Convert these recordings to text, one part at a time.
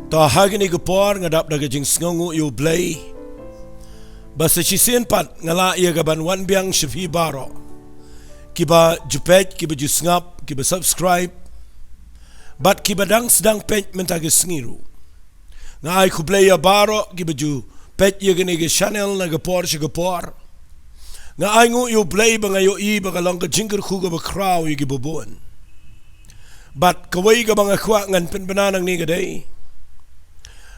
Ta hagini gepor ngadap daga jing sngongu yu Blei. Basa chisen pat ngala ia gaban wan biang shifi baro. Kiba jupet, kiba jusngap, kiba subscribe. Bat kiba dang sedang pet mentagi sengiru. Ngai ku Blei ya baro kiba ju pet ia gini ke channel na gepor shi gepor. Ngai ngu yu Blei bangayo I bagalong ka jingker ku ga bakraw yu gibubuan. Bat kawai ga banga kwa ngan penbenanang ni gadai.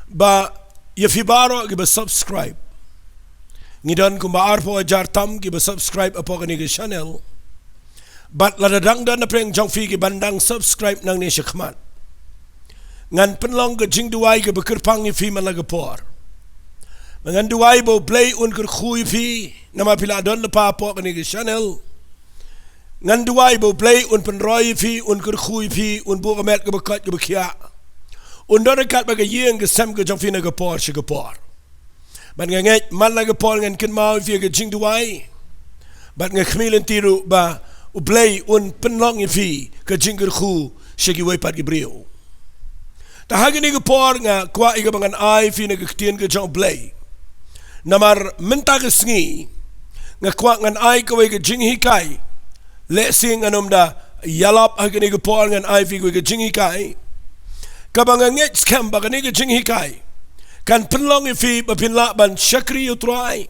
Ba yafi baro kiba subscribe. Ngidan kung baar po ajar tam kiba subscribe apo kani ke channel. Bat ladadang dan na preng jong fi ki bandang subscribe nang ni syakmat. Ngan penlong ke jing duai ke bekerpang yafi malagapor. Ngan duai bo Blei un ker khui fi nama pila don lepa apo kani ke channel. Ngan duai bo Blei un penroy fi un ker khui fi un bu kamet ke bekat ke bekia. Undor dekat bagai yang ke sem ke jong fi na gapor shi gapor. Bat nganget man la gapor ngan ken mau fi ke jing duai. Bat ngakmilen tiru ba u Blei un penlong fi ke jing ker khu shi ki pat ke brio. Ta hagi ni gapor nga kwa iga bangan ai fi na ketien ke jong Blei. Namar menta ke sngi nga kwa ngan ai ka ke jing hikai. Le sing anom da yalap hagi ni gapor ngan ai fi ke jing hikai. Kabang nget scam baga ni ke jing hikai. Kan penlong fi bapinla ban syakri utrai.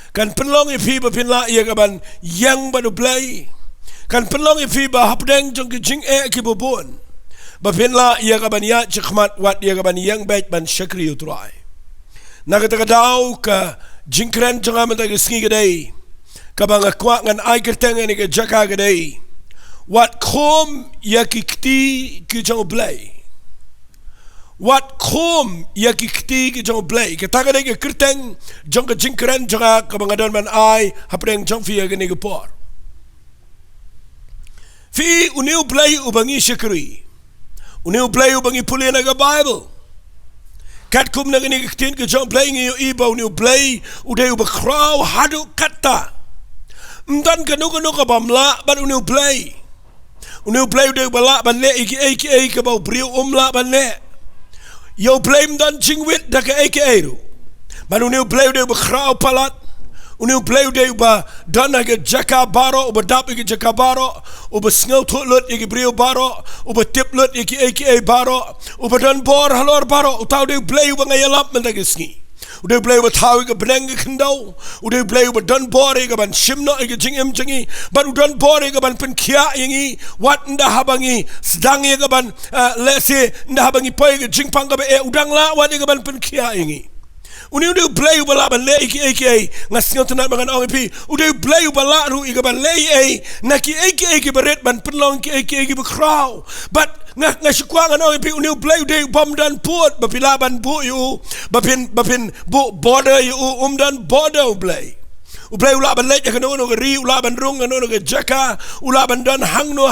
Kan penlong fi bapinla ia kaban yang banu Blei. Kan penlong fi ba hapdeng jong ke jing ki bobon. Bapinla ia kaban ya chakmat wat ia kaban yang baik ban syakri utrai. Nakata kadau ka jingkren jong amat ke sngi gadai. Kabang akwa ngan ai kerteng ni ke jaka gadai. Wat Khum ya Kti Jong Blei. Wat Khum ya Kti Jong Blei. Kita kadai ke kerteng jong ke jingkren jong kabangadon man ai hapreng jong fi ya gani gepor. Fi uniu Blei ubangi syakri. Uniu Blei ubangi pulih naga Bible. Kat kum na gani ketien ke jong Blei ngiyo iba uniu Blei udai ubakraw hadu kata. Mdan kanu ka bamla ban uniu Blei. Uniu Blei udai ubala ban le iki ke bau brio umla ban le. Yo Blei mdan jingwit da ke ru. Ban uniu Blei udai ubakraw palat. Uniu Blei udai uba dana ke jaka baro uba dap ke jaka baro uba sngau thot iki brio baro uba tip lut iki baro uba dan bor halor baro utau udai Blei uba ngayalap menda ke sngi. Udai Blei uba tau ke beneng ke kendau. Udai Blei uba dan bor ke ban shimno ke jingim jengi. Ban udan bor ke ban penkia yengi wat nda habangi sedang ke ban lese nda habangi pai ke jingpang ke udang la wat ke ban penkia yengi. Udai Blei uba la ban le iki ngasngau tenat bangan ong pi. Udai Blei uba la ru ke ban le naki iki beret ban penlong iki bekraw. But ngashkwang ong pi udai Blei udai bom dan put bapila ban bu yu bapin bu border yu dan border Blei. Blei ula ban lej kano no ri ula ban rung no ke jaka ula ban dan hangno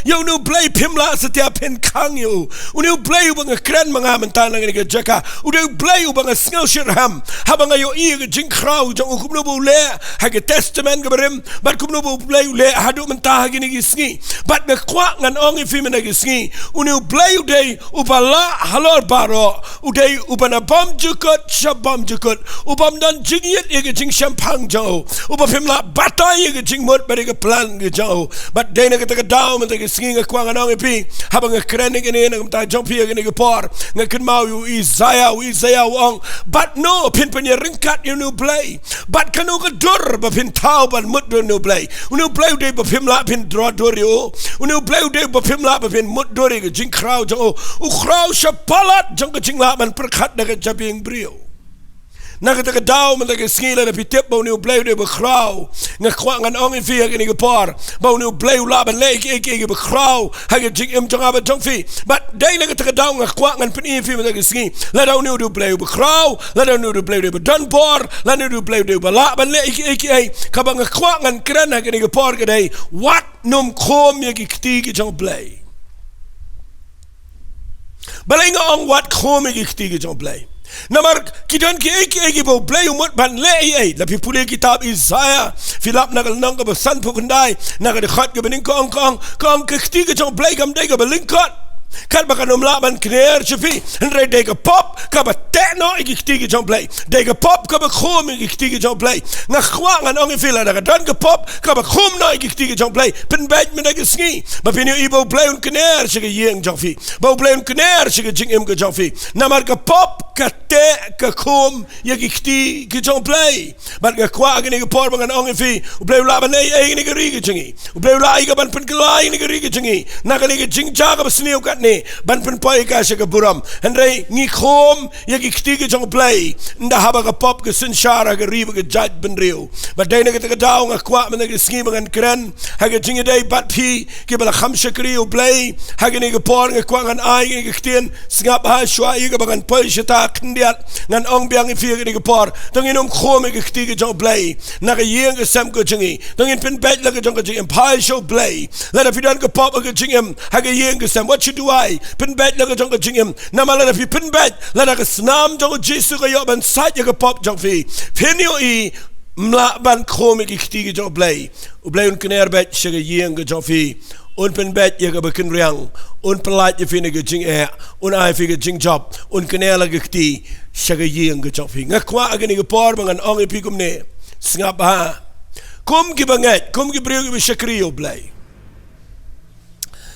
yo no Blei pimla setiap pen kang yo unu Blei bang kren manga mentan nang ke jaka unu Blei bang sngal shirham habang yo I ke jing kraw jong kum no le ha ke testament ke berim bat kum no Blei le hadu mentah gini ki sngi bat me kwa ngan ong fi mena ki sngi unu Blei dei upala halor baro udei upana bom jukut shabam jukut upam dan jingyet ke jing champang uba pimla batay ke jingmot bari ke plan ke jauh bat dena ke daw man ke singi ke kwang anong pi habang kren ke ni ngam ta jong pi ke ni ke por ngaken mau yu Isaiah wong bat no pin pen ringkat yu no Blei bat kanu ke dur ba pin tau ban mut no Blei unu Blei de ba pimla pin dro dur yu unu Blei de ba pimla ba pin mut dur ke jing kraw jong u kraw shapalat jong ke jingla man perkhat de ke japing brio. Nakata ka daw man ke skila na pitip ba uniu Blei de bakraw nga kwa ngan ong fi ke ni gepor ba uniu Blei laban le iki bakraw ha ke jing im jong aba jong fi but dai nakata ka daw nga kwa ngan pin fi man ke ski la daw uniu Blei bakraw la daw uniu Blei de dan bor la uniu Blei de laban le iki ka ba nga kwa ngan kran ha ke ni gepor ke dai wat num khom ye ki Kti Jong Blei balai nga ong Wat Khum ye ki Kti Jong Blei. Namar kidan ki eki bo Blei umut ban le lapi pule kitab Isaiah filap nagal nang ka basan pukundai nagal khat ke bening kong ke Kti Jong Blei kam dai ka belingkot Kan baka numlaban kner chafi Henry dega pop ka ba tekno ik Kti Jong Blei dega pop ka ba khum ik Kti Jong Blei nga khwa ngan ong fila daga dan ka pop ka ba khum no ik Kti Jong Blei pen bet me daga sngi ba pinu ibo Blei un kner chige yeng jong fi ba Blei un kner chige jing im ka jong fi namar ka pop ka te ka khum ik Kti Jong Blei ba nga khwa ga ni ka por ngan ong fi Blei la ba nei ai ni ka ri ga jingi Blei la ai ga ban pen klai ni ka ri ga jingi na ka ni ka jing ja ka sniu ka ni ban pen poi ka se ka buram henry ngi khom ya ki Kti Jong Blei nda haba ka pop ka sin shara ka riba ka jaj ben riu ba dai na ka ta daw nga kwa man ka ski ban kren ha ka jingi dai bat hi ki bala kham shakri u Blei ha ka ni ka por nga kwa ngan ai ngi ka tien sngap ha shwa i ka ban poi shita khndiat ngan ong biang i fi ka ni ka por tong inong khom ka Kti Jong Blei na ka yeng ka sam ka jingi tong in pen bet la ka jong ka jingi pai show Blei la da fi dan ka pop ka jingem ha ka yeng ka sam what you do I pen bet la ka jong ka jingem na ma la da fi pen bet la da ka snam jong Jesu ka yo ban sat ya ka pop jong fi pen yo I mla ban khom ki Kti Jong Blei u Blei un kner bet shega yeng ka jong fi un pen bet ya ka bakin riang un pelat ya fi ne ka jing un ai fi ka jing job un kner la ka Kti shega yeng ka jong fi ngakwa aga ni ka por bangan ong pi kum ne sngap ha kum ki banget kum ki briu ki shakri u Blei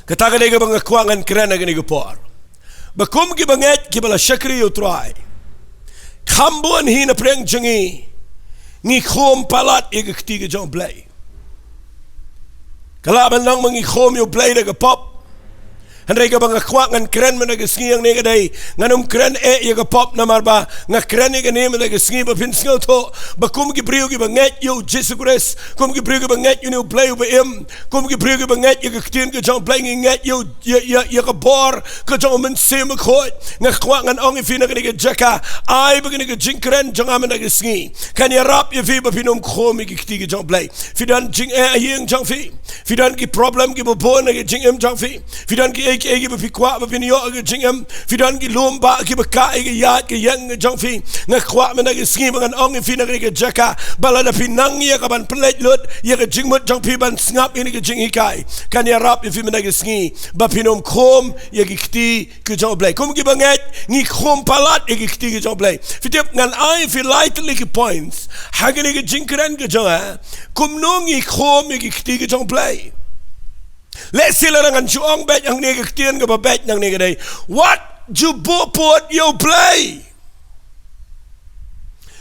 kataga ne ka bang kwa ngan kren aga ni ka por bakum ki banget ki bala shakri u try khambon hi na preng jingi ngi khom palat I Kti Jong Blei kala ban nang mangi khom u Blei da ka pop henry ka bang kwa ngan kren man ka skiang ne ka dai nganum kren ya ka pop na marba nga kren ka ne man ka ski ba pin skil to bakum ki briu ki banget yu Jesus Christ kum ki briu ki banget yu Blei ba im kum ki briu ki banget yu Kti Jong Blei nget yu ya ka bor ka jong men se ma khoi nga kwa ngan ong fi na ka jaka ai ba ka jing kren jong am na ka ski kan ya rap ya fi ba pinum khom ki Kti Jong Blei fi dan jing yeng jong fi dan ki problem ki bo na ka jing im jong fi dan ki egi ba fi kwa ba pin yo ka jing im fi dan ki lom ba ki ba ka ki ya ki yeng jong fi nga kwa ma na ka ski ba ngan ong fi na ka jaka bala da pinang ya ka ban plet lut ya ka jing mot jong fi ban snap ni ka jing hikai kan ya rap ya fi ma na ka ski ba pinum khom ya ki Kti Jong Blei kum ki banget ngi khom palat ya ki Kti Jong Blei fi tip ngan ai fi lightly ki points ha ka ni ka jing kren ka jong kum no ngi khom ya ki Kti Jong Blei let's see la ngan chuang bet yang ni ka tien ka ba bet yang ni ka dai what ju bo pot yo Blei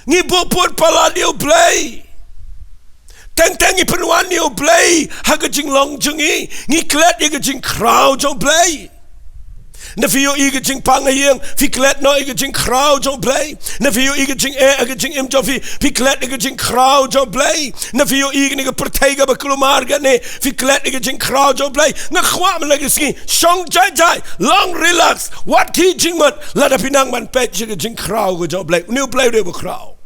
ngi bo pot palat yo Blei teng I penwan yo Blei ha ka jing long jungi ngi klet ya ka jing crowd yo Blei na fi yo I ka jing pang yeng fi klet no I ka jing crowd yo Blei na fi yo I ka jing ka jing im jo fi klet I ka jing crowd yo Blei na fi yo I ka partay ka ba kulumar ga ne fi klet I ka jing crowd yo Blei na khwa man la ka ski shong jai long relax what Kti jing mat la da pinang man pet ka jing crowd go jo Blei new Blei de ba crowd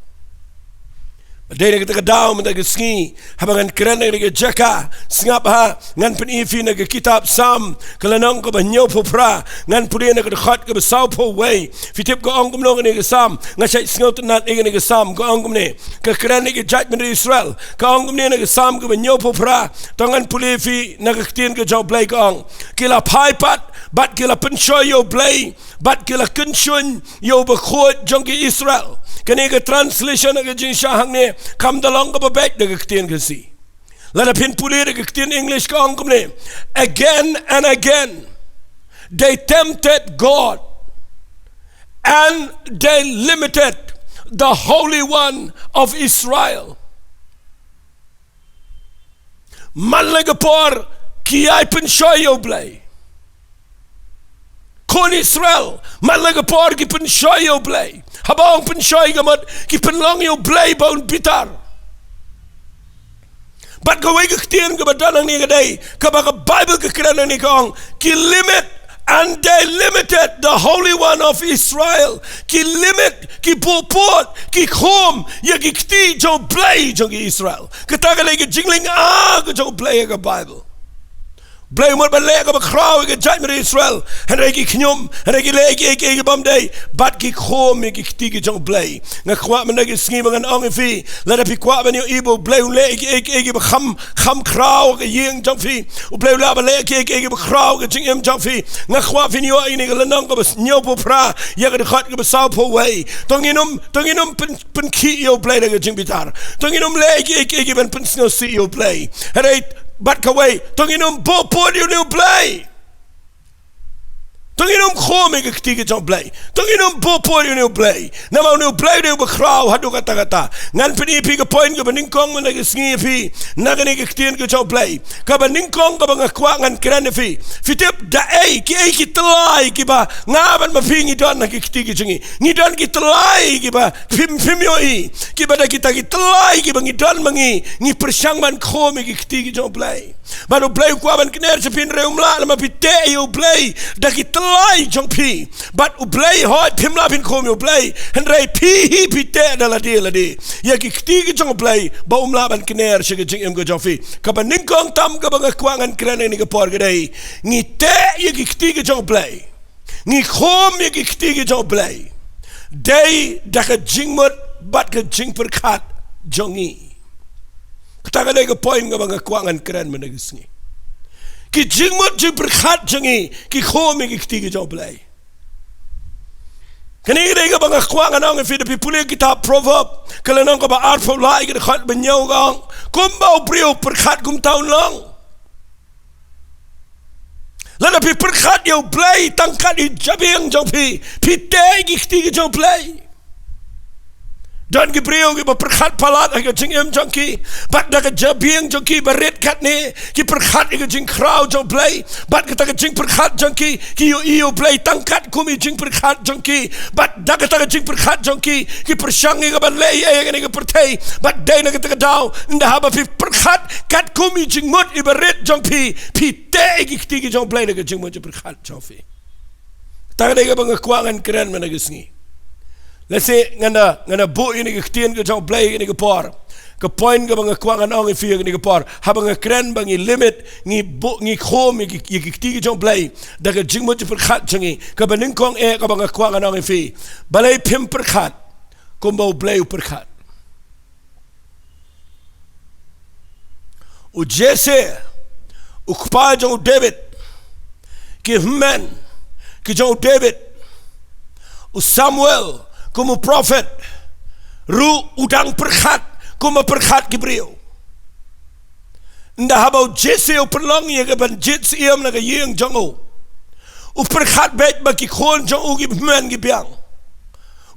dai na ka daw man ka ski habangan kren na ka jaka sngap ha ngan pen ifi na ka kitab sam kalanong ko ba nyo popra ngan puri na ka khat ka ba saw po way fitip ko ongum no ni ka sam nga sai sngot na ni ka sam ko ongum ne ka kren ni ka judgment Israel ka ongum ne na ka sam ka ba nyo popra tongan puli fi na ka tien ka jo Blei ka ong kila pai pat bat kila pen show yo Blei bat kila kun shun yo ba khot jong ki Israel kani ka translation na ka jing shahang ne kam dalong ka ba bet na ka tien ka si lada pin puli na ka tien English ka ong ne again and again they tempted God and they limited the Holy One of Israel man la ka por ki ai pen show yo Blei kon Israel man la ka por ki pen show yo Blei habang pen show ka mat ki pen long yo Blei baun bitar bat ka wai ka tien ka badanang ni ka dai ka ba ka Bible ka kran ni ka ong ki limit and they limited the Holy One of Israel ki limit ki popot ki khom ya ki Kti Jong Blei jong Israel ka ta ka lai ka jingling ka jong Blei ka Bible Blei mot ban le ka ba kraw ke judgment Israel han regi knyum han regi le ke bam day bat ki khom ki Kti Jong blei nga kwa man ge sngi ban ong fi la da pi kwa ban yo ibo blei le ke ba kham kraw ke yeng jong fi u blei la ba le ke ba kraw ke jing em jong fi nga kwa fi ni wa ini ga nang ka ba nyo po pra ya ga khat ka ba saw po wei tonginum pen ki yo blei ga jing bitar tonginum le ke ban pen sno si yo blei han Bat kaway, tonginum bopod you new Blei. Tonginum khome ke Kti Jong blei. Tonginum bopod you new Blei. Nama new Blei new bakraw hadu kata. Ngan penipi ke point ke beningkong mana ke sngi pi. Nagani ke Kti Jong blei. Ka beningkong ka bangakwa ngan kran fi. Fitip da ki telai ki ba ngaban mapingi don na ke Kti Jongi. Ni don ki telai ki ba pim yo i. Ki ba da kita ki telai ki bangi don mangi ni persyang man khome ke Kti Jong blei. Baru Blei kwa ban kner sepin reumla lama pite yo Blei da ki telai jong pi. But Blei hoi pimla pin khom yo Blei hen rei pi hi pite da la di. Ya ki Kti Jong blei ba umla ban kner se ke jing em go jong fi. Ka ban ning kong tam ka bang kwa ngan kren ni ka por gdei. Ni te ya ki Kti Jong blei. Ni khom ya ki Kti Jong blei. Dei da ka jing mot bat ka jing per khat jongi. Kata ka point ka bang kwangan keren menagisni. Ki jingmot jing berkat jengi ki khome ki Kti Jong blei. Kani ka bang kwangan ang fi de pipule kitab proverb kala nang ka ba art for lai ka khat banyaw gang kumbau brio berkat kum taun long. Lana pi berkat yo Blei tangkat i jabing jong pi te ki Kti Jong blei. Dan ki brio ki berkat palat ke jing em jong ki bat da ke jabing jong ki baret kat ni ki berkat ke jing kraw jong blei bat ka ke jing berkat jong ki yo blei tangkat kumi jing berkat jong ki bat da ka jing berkat jong ki persyangi ke ban le ye ke pertai bat dai na ke daw nda haba pi berkat kat kumi jing mot i baret jong pi te ki Kti Jong blei ke jing mot berkat jong fi ta ke bang kwangan keren menagisni. Let's say ngana bu ini ke Kti Jong blei ini ke por. Ke point ke bang kwangan ong fi ini ke por. Habang kren bang limit ngi khom ki Kti Jong blei da ke jing mo per khat jangi. Ke baning kong ke bang kwangan ong fi. Balai pim per khat. Kumbo blei per khat. U Jesse u kpa Jong David ki man ki Jong David u Samuel como prophet ru udang perkhat como perkhat Gabriel nda habau Jesse o perlong ye ke ban jits iam na ke yeng jongo u perkhat bet ba ki khon jong u gi man gi biang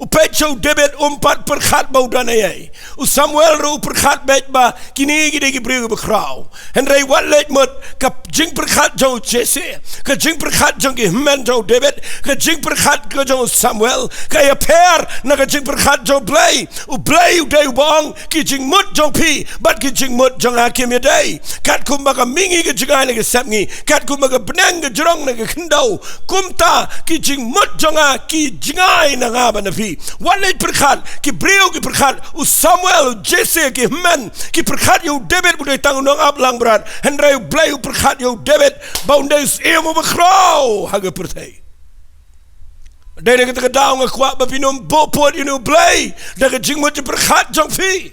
u pet Jong David umpat perkhat bau dan ye u Samuel ru perkhat bet ba kini gi de Gabriel bekraw en rei wat let mot ka jing perkhat Jong Jesse ka jing perkhat Jong gi man Jong David ka jing perkhat ka Jong Samuel ka ya per na ka jing perkhat Jong Blei u de bang ki jing mot Jong pi bat ki jing mot Jong hakim ye dei kat kum ba ka mingi ke jigai ne ke sapngi kat kum ba ka benang ke jrong ne ke khndau kumta ki jing mot Jong ki jigai na nga ba na pi walay perkhat ki brio ki perkhat u Samuel Jesse ki man ki perkhat yo David budai tangun ap lang berat hendrai Blei u perkhat yo David boundaries emo bekraw haga pertai dai ne ke daw nga kwa ba pinom bopod you know Blei da ke jing mo ti perkhat Jong fi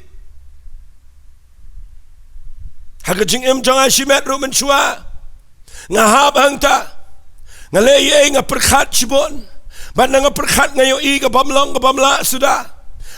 haga jing em Jong ashimet ru men chua nga hab hangta nga le ye nga perkhat chibon ban nga perkhat ngayo i ka bamlang ka bamla sudah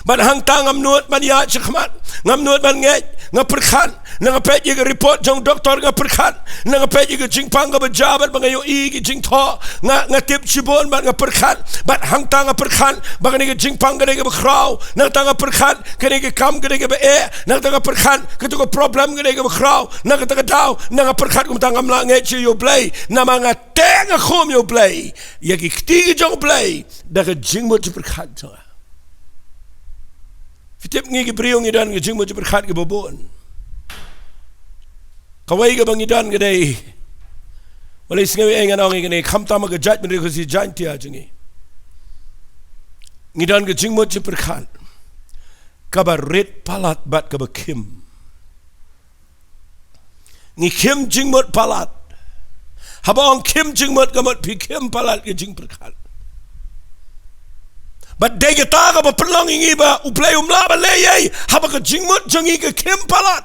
ban hang tangam nuot ban ya chkhmat ngam nuot ban nge nga perkhat nga pet ye report Jong doktor nga perkhat nga pet ye jing pang ka bajabat ban ngayo i ki jing tho nga tip chibon ban nga perkhat ban hang tang nga perkhat ban nga jing pang ka ga bekraw nga tang nga perkhat ka ga kam ka ga be nga tang nga perkhat ka to problem ka ga bekraw nga ka daw nga perkhat kum tangam la nge chi yo Blei na mga teng khom yo Blei ye ki Kti Jong blei da ka jing mo perkhat so fitip ngi ki brio ngi dan ngi jing mo perkhat ke bobon kawai ka bang idan ke dei wala singawi engan ong ngi kham ta ma ka judgment ko si janti a jingi ngi dan ke jing mo perkhat ka ba red palat bat ka ba kim ngi kim jing mo palat habang kim jing mot gamot pi kim palat ke jing perkat but de ke ta ka pelong ingi ba uplay umla ba le ye haba ke jing mot jangi ke kim palat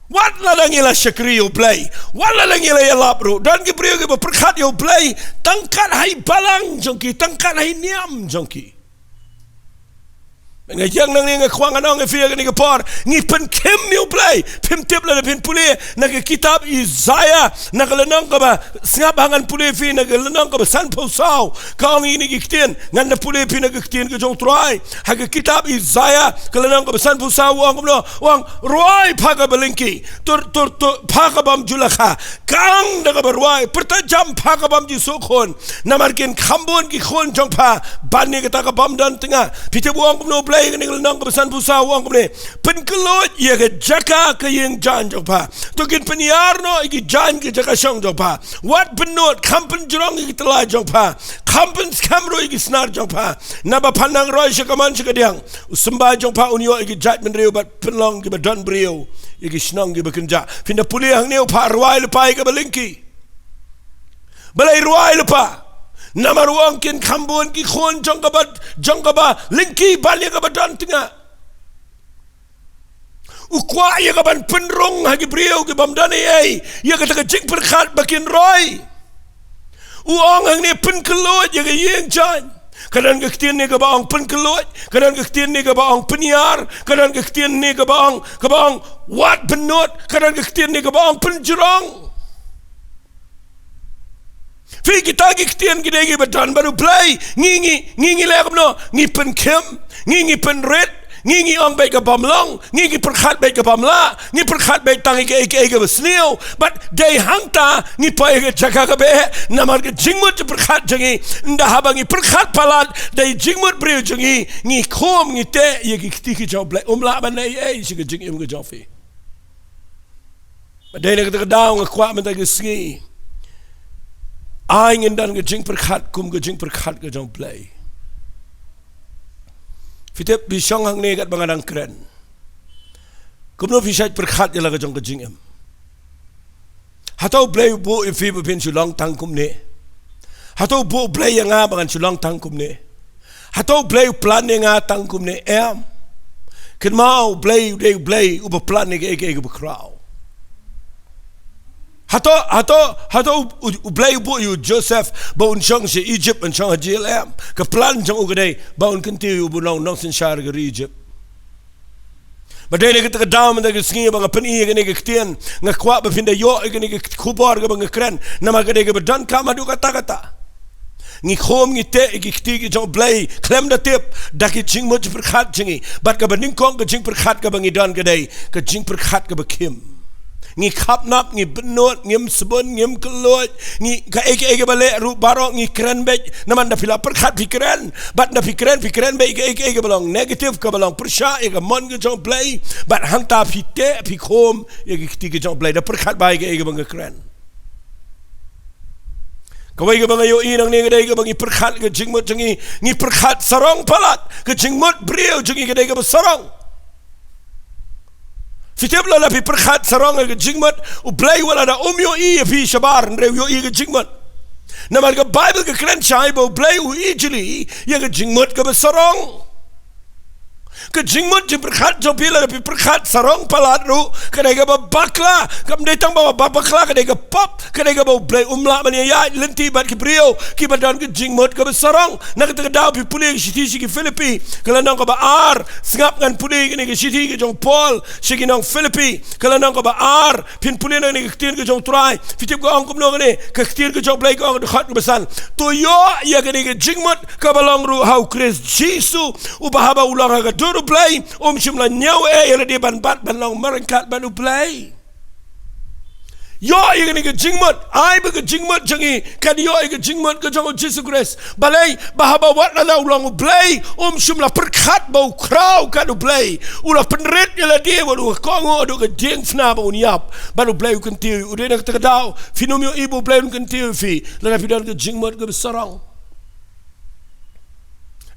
wat la lang ila syakri uplay wala lang ila lapro dan ke brio ke perkat uplay tangkat hai balang jongki tangkat hai niam jongki ngay yang nang ni kwang anong efia ni kapor ni pen kem ni uplay pim tip la pen puli na kitab Isaiah na kalanang ka ba singap hangan puli fi na kalanang ka ba san po sao kaong ini giktin ngan na puli fi na giktin ke jong try ha kitab Isaiah kalanang ka ba san po sao wang roy phaga balingki tur phaga bam julakha kang na ka ba roy pertajam phaga bam ji sokon na markin khambon ki khon jong pha ban ni ka bam dan tengah pite buang no play ni nang kebesan pusat wang kene penkelot ia ke jaka ke yang jan jok pa tokin peniar no iki jan ke jaka song jok pa wat benot kampen jurong iki telah jok pa kampen skamro iki snar jok pa naba pandang roy sekaman sekadiang sembah jok pa unio iki jat menreu bat penlong ke badan brio iki snong ke bekerja pinda puli hang neu pa ruai lepai ke belingki balai ruai lepa nama ruang kin kambun ki khon jong ka lingki balik ka badan tengah ukwa ya ka ban penrong hagi brio ke bamdan ai ya ka ta jing perkhat bakin roy uang hang ni pen kelot ya ka yeng jan kadang ke ktien ni ka baong pen kelot kadang ke ktien ni ka baong peniar kadang ke ktien ni ka baong wat benot kadang ke ktien ni ka baong penjerong fi kita giktian gidegi betan baru play ngingi lekam no ngi pen kem ngi pen red ngi ong baik ke bamlong ngi perkhat baik ke bamla ngi perkhat baik tangi ke besneo but day hangta ngi pai ke jaka ke be namar ke jingmut perkhat jangi nda habangi perkhat palat day jingmut breu jangi ngi khom ngi te ye gikti ki job play umla ban ai si ke jing im ke jofi but day ne ke daung kwa men ta ke ski ai ngin dan ke jing perkhat kum ke jing perkhat ke jong play fitep bi shong hang ne kat bangadang kren kum no fisat perkhat ya la ke jong ke jing em hatau play bo if fi pin chulang tang kum ne hatau bo play yang nga bangan chulang tang kum ne hatau play plan ne nga tang kum ne em ken mau play u ba plan ne ke bu kraw Hato Blei bu you Joseph baun chong si Egypt and chong JLM ke plan chong ugade baun kentiu bu nong sin shar ke Egypt badai ke daam de singi bang peni ke ne ke tien ngakwa ba pinda yo ke ne ke kubar ke bang kren nama ke ke dan kama du kata ngi khom ngi te ke kti jong Blei klem da tip da ke ching mo perkhat chingi bat ke baning kong ke ching perkhat ke bang idan ke dai ke ching perkhat ke bakim ngi khap nap ngi benot ngim sebon ngim kelot ngi ka eke bale ru barok ngi kren bek naman da pila perkhat fikran bat da fikran bek eke balong negative ka balong persya e ka mon ke jong Blei bat hang ta fite fikom e ki ke jong Blei da perkhat bai ke bang kren kawai ke bang yo inang ne ke bang perkhat ke jingmot ngi perkhat sarong palat ke jingmot brio jingi ke sarong fitip la pi perkhat sarong ke jingmat u Blei wala da yo i fi shabar nre yo i ke jingmat namar ke bible ke kren chai bo Blei u easily ye ke jingmat ke sarong ke jingmat je perkhat jo pila pi perkhat sarong palat ru ke ga bakla kam detang bawa bakla ke ga pop ke ga bo Blei umla man ya lenti bat ke brio ki badan ke jingmat ke sarong nak ke da pi puli siti ki Filipi kala nang ka ba ar singap ngan puli ke siti ke jong Paul sigi nang Filipi kala nang ka ba ar pin puli nang ke tin ke jong trai fitip ko angkum no ne ke tin ke jong Blei ko ang khat ke besan to yo ya ke jingmat ka balong ru how Christ Jesus u bahaba ulang ka duru Blei shimla nyaw ele di ban bat ban long merengkat ban u Blei yo igani ke jingmat ai be ke jingmat jangi kan yo ke jingmat ke jong Jesus Christ balai bahaba wat la ulang u Blei shimla perkhat bau kraw kan u Blei ula penret ele dia walu kongo do ke jeng fna ba uniap ban u Blei kan tiu u de nak tekadau finomio ibu Blei kan tiu fi la fi dan ke jingmat ke sarang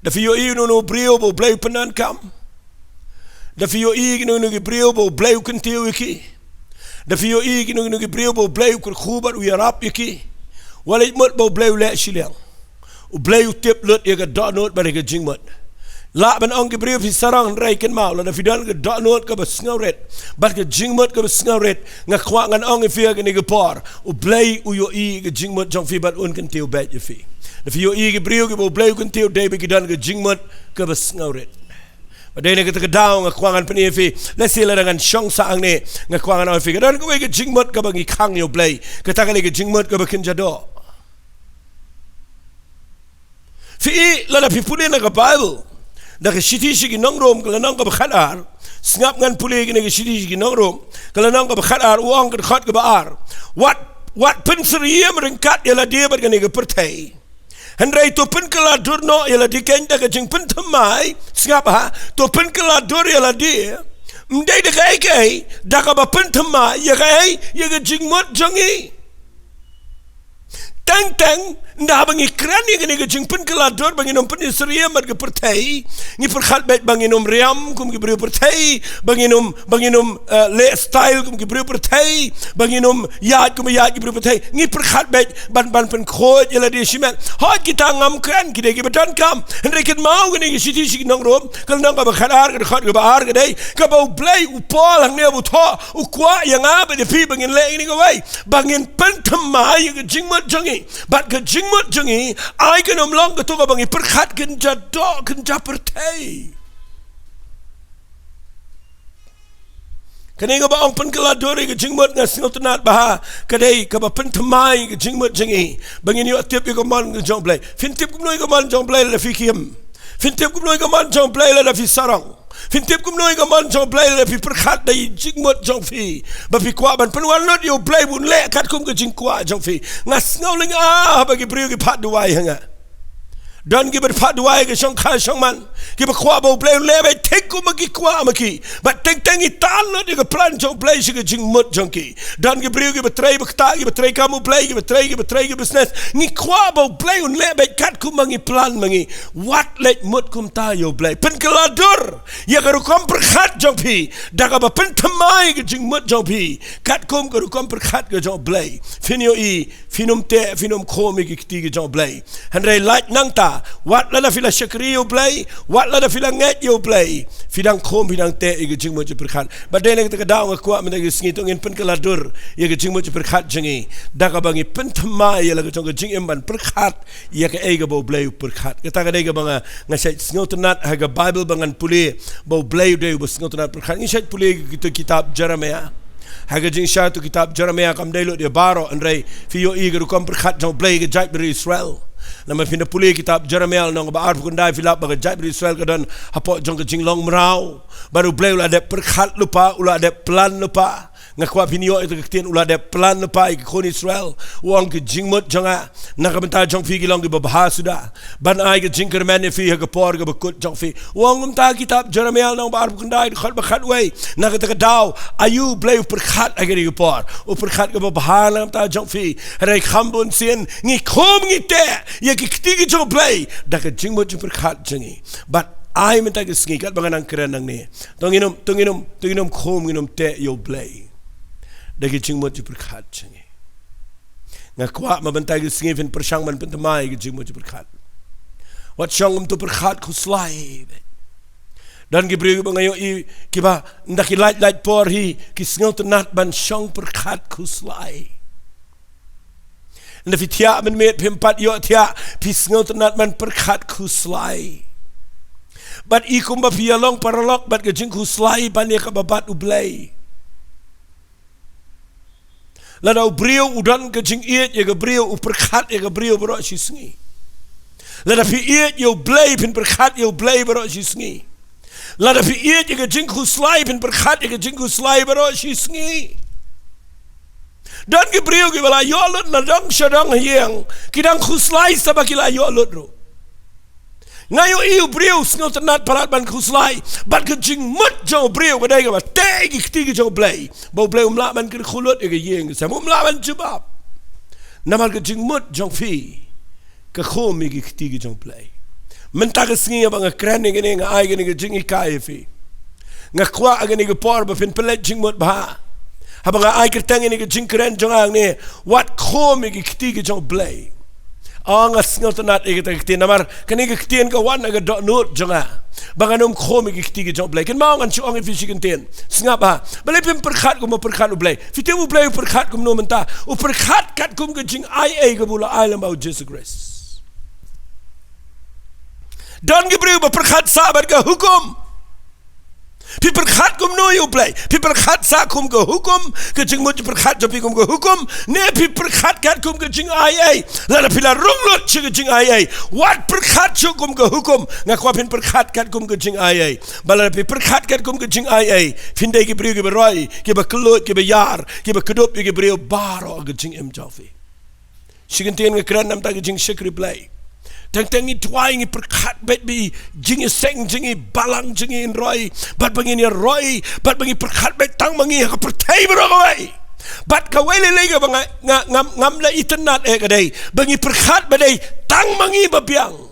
da fi yo i no brio bo Blei penan kam da fi yo i no brio bo Blei kan tiu ki Da fio gino Blei bo Blei kur khubat u yarap yaki. Walay mot bo Blei le shiliang. U Blei u tip lut ya ga donot ba ga jingmot. La ban ong Blei fi sarang rai ken mau la da fi dan ga donot ka ba snauret. Ba ga jingmot ka ba snauret nga kwa ngan ong fi ga ni ga por. U Blei u yo ga jingmot jong fi bat un kan tiu bet ya fi. Da fi yo ga Blei ga bo Blei kan tiu dei ba ga dan ga jingmot ka ba snauret. Padahal ni kita kedaung ngakwangan penifi, lesila dengan syong saang ni ngakwangan orang fikir. Dan kau ikut jingmut kau bagi kang yo Blei, kita kali ikut jingmut kau bikin jado. Fi lada fi pulih nak Bible, dah kesiti sigi nongrom kalau nong kau berkhadar, sengap ngan pulih kini kesiti sigi nongrom kalau nong kau berkhadar uang kerkhad kau bar. Wat penseriam ringkat ialah dia berkini kepertai. Hendrai tu pen keladur no ialah dikenda ke jeng pen temai sengapa tu pen keladur ialah dia mendai dekai kai dah ka pen temai ya kai ya ke jeng mot jongi tang ndah bangi kran ya ke jeng pen keladur bangi nom pen Israel mat ke pertai ni perkhat bet bangi nom riam kum ke beri pertai bangi nom le style kum ke beri pertai bangi nom yat kum yat ke beri pertai ni perkhat bet ban pen khot ialah dia simen hot kita ngam kran kita ke bedan kam hendai ket mau ke siti sik nong rom kal nong ka khadar ke khot ke bar ke dai ka bau Blei u pol hang ne bu tho u kwa yang abe de pi bangin le ni ko wai bangin pen temai ke jing mat jongi bat ke jing mat jongi ai ke nom long ke to ka bangi perkhat ken jadok ken japertai kani ka ba ong pen keladori ke jing mat ngas ngotenat bah kadai ka ba pen temai ke jing mat jongi bangin yo tiap yo man ke jong Blei fin tiap kum noi ka man jong Blei la fi kiem fin tiap kum noi ka man jong Blei la fi sarang fin tiap kum noi ka man jong Blei la fi perkhat dai jing mat jong fi ba fi kwa ban penuan lot yo Blei bun le kat kum ke jing kwa jong fi ngas ngau ling bagi priu ke pat duai hanga dan ki berpat duai ke syong kha syong man ki bakwa bo Blei le bai tek ku magi kwa maki bat teng i tan lo ke plan jong Blei si ke jing mut jong ki dan ki priu ki betrai bakta ki betrai kamu Blei ki betrai ki business ni kwa bo Blei un le bai kat ku mangi plan mangi wat let mut kum ta yo Blei pen keladur ya ka kom perkhat jong pi da ka ba pen temai ke jing mut jong pi kat kum ka kom perkhat ke jong Blei finio finum te finum khomi ki Kti Jong Blei hendrai light nang ta wat lada fila syakri yo Blei wat lada fila nget yo Blei fidang khom fidang te ke jing mut perkhat badai nak ta daung kwa men ke singi tongin pen keladur ya ke jing mut perkhat jengi da ka bangi pen temai ya la ke jong ke jing emban perkhat ya ke ega bo Blei perkhat kita ka dai ka banga ngasai sngotenat ha ga Bible bangan puli bo Blei de bo sngotenat perkhat ni syait puli kitab Jeremiah haga jing sya tu kitab Jeremiah kam dai lo dia baro andrai fio ega kom perkhat jong Blei ke jait beri Israel nama pindah pulih kitab Jeremiah nong baar pukundai filap bagai jait Israel kadan hapok jong ke jinglong merau baru Blei ulah ada perkhat lupa ulah ada plan lupa ngakwa pinio itu kektian ulah ada plan lupa ikon Israel uang ke jingmut jonga nak bentar jong fi gilong ke babah sudah ban ai ke jingker man fi ke por ke bekut jong fi uang umta kitab Jeremiah nong baar pukundai khat bakhat wei nak ke daw ayu Blei perkhat agari ke por u perkhat ke babah nang ta jong fi rai khambun sien ngi khom ngi te ya ke Kti Jong Blei dak ke jingmut perkhat jengi but ai minta ke singi kat bangan ang keren nang ni tonginum khom nginum te yo Blei dak ke jingmut perkhat jengi ngakwa mabantai ke singi fin persyang man pentemai ke jingmut perkhat wat syang tu perkhat khuslai dan ke beri bangayo kiba ndak ki light por hi ki singau tenat ban syang perkhat khuslai Nafi tiak men met pempat yo tiak pisngau tenat man perkhat khuslai. Bat ikum ba pialong paralok bat ke jing khuslai ban ya ka babat u Blei. Lada u brio udan ke jing iet ya ke brio u perkhat ya ke brio bro sisngi. Lada pi iet yo Blei pin perkhat yo Blei bro sisngi. Lada pi iet ya ke jing khuslai pin perkhat ya ke jing khuslai bro sisngi. Dan ke beriu ke bala yolot na dong syadang hiang kidang khuslai sabakila yolot ro ngayo iu beriu sngo tenat parat ban khuslai bat ke jing mut jong beriu ke dai ke ba tegi Kti Jong Blei bo Blei umla ban ke khulot ke yeng sam umla ban jubab namal ke jing mut jong fi ke khom ke Kti Jong Blei menta ke singi bang kran ke ne ngai ke jing ikai fi ngakwa ke ne ke por ba fin pelet jing mut ba habang ay kertang ini ke jingkeren jong ni Wat Khum iki Kti Jong Blei angas ngotonat iki Kti namar kani ke Kti ka wan aga dot nut jonga banganum Khum iki Kti Jong Blei ken mau ngan chuang fi sikinten sngap ha bale pim perkhat kum perkhat u Blei fitu u Blei perkhat kum no menta u perkhat kat kum ke jing ai ke bula ai lambau Jesus Christ dan gibreu perkhat sabat ke hukum pi perkhat kum no yu Blei pi perkhat sa kum ke hukum ke jing mo perkhat jo pi kum ke hukum ne pi perkhat kat kum ke jing ai la pila runglot chi ke jing ai wat perkhat chu kum ke hukum ngakwa pin perkhat kat kum ke jing ai bala pi perkhat kat kum ke jing ai fin dei ke breu ke beroi ke ba klot ke ba yar ke ba kedop ke breu baro ke jing em jofi siginten ke kran nam ta ke jing shikri Blei tang ni tuai ni perkhat bet bi jing seng jing balang jing in roi bat bangi ni roi bat bangi perkhat bet tang mangi ka pertai beroi bat ka wele lega bang ngam la itnat ka dei bangi perkhat badai tang mangi babiang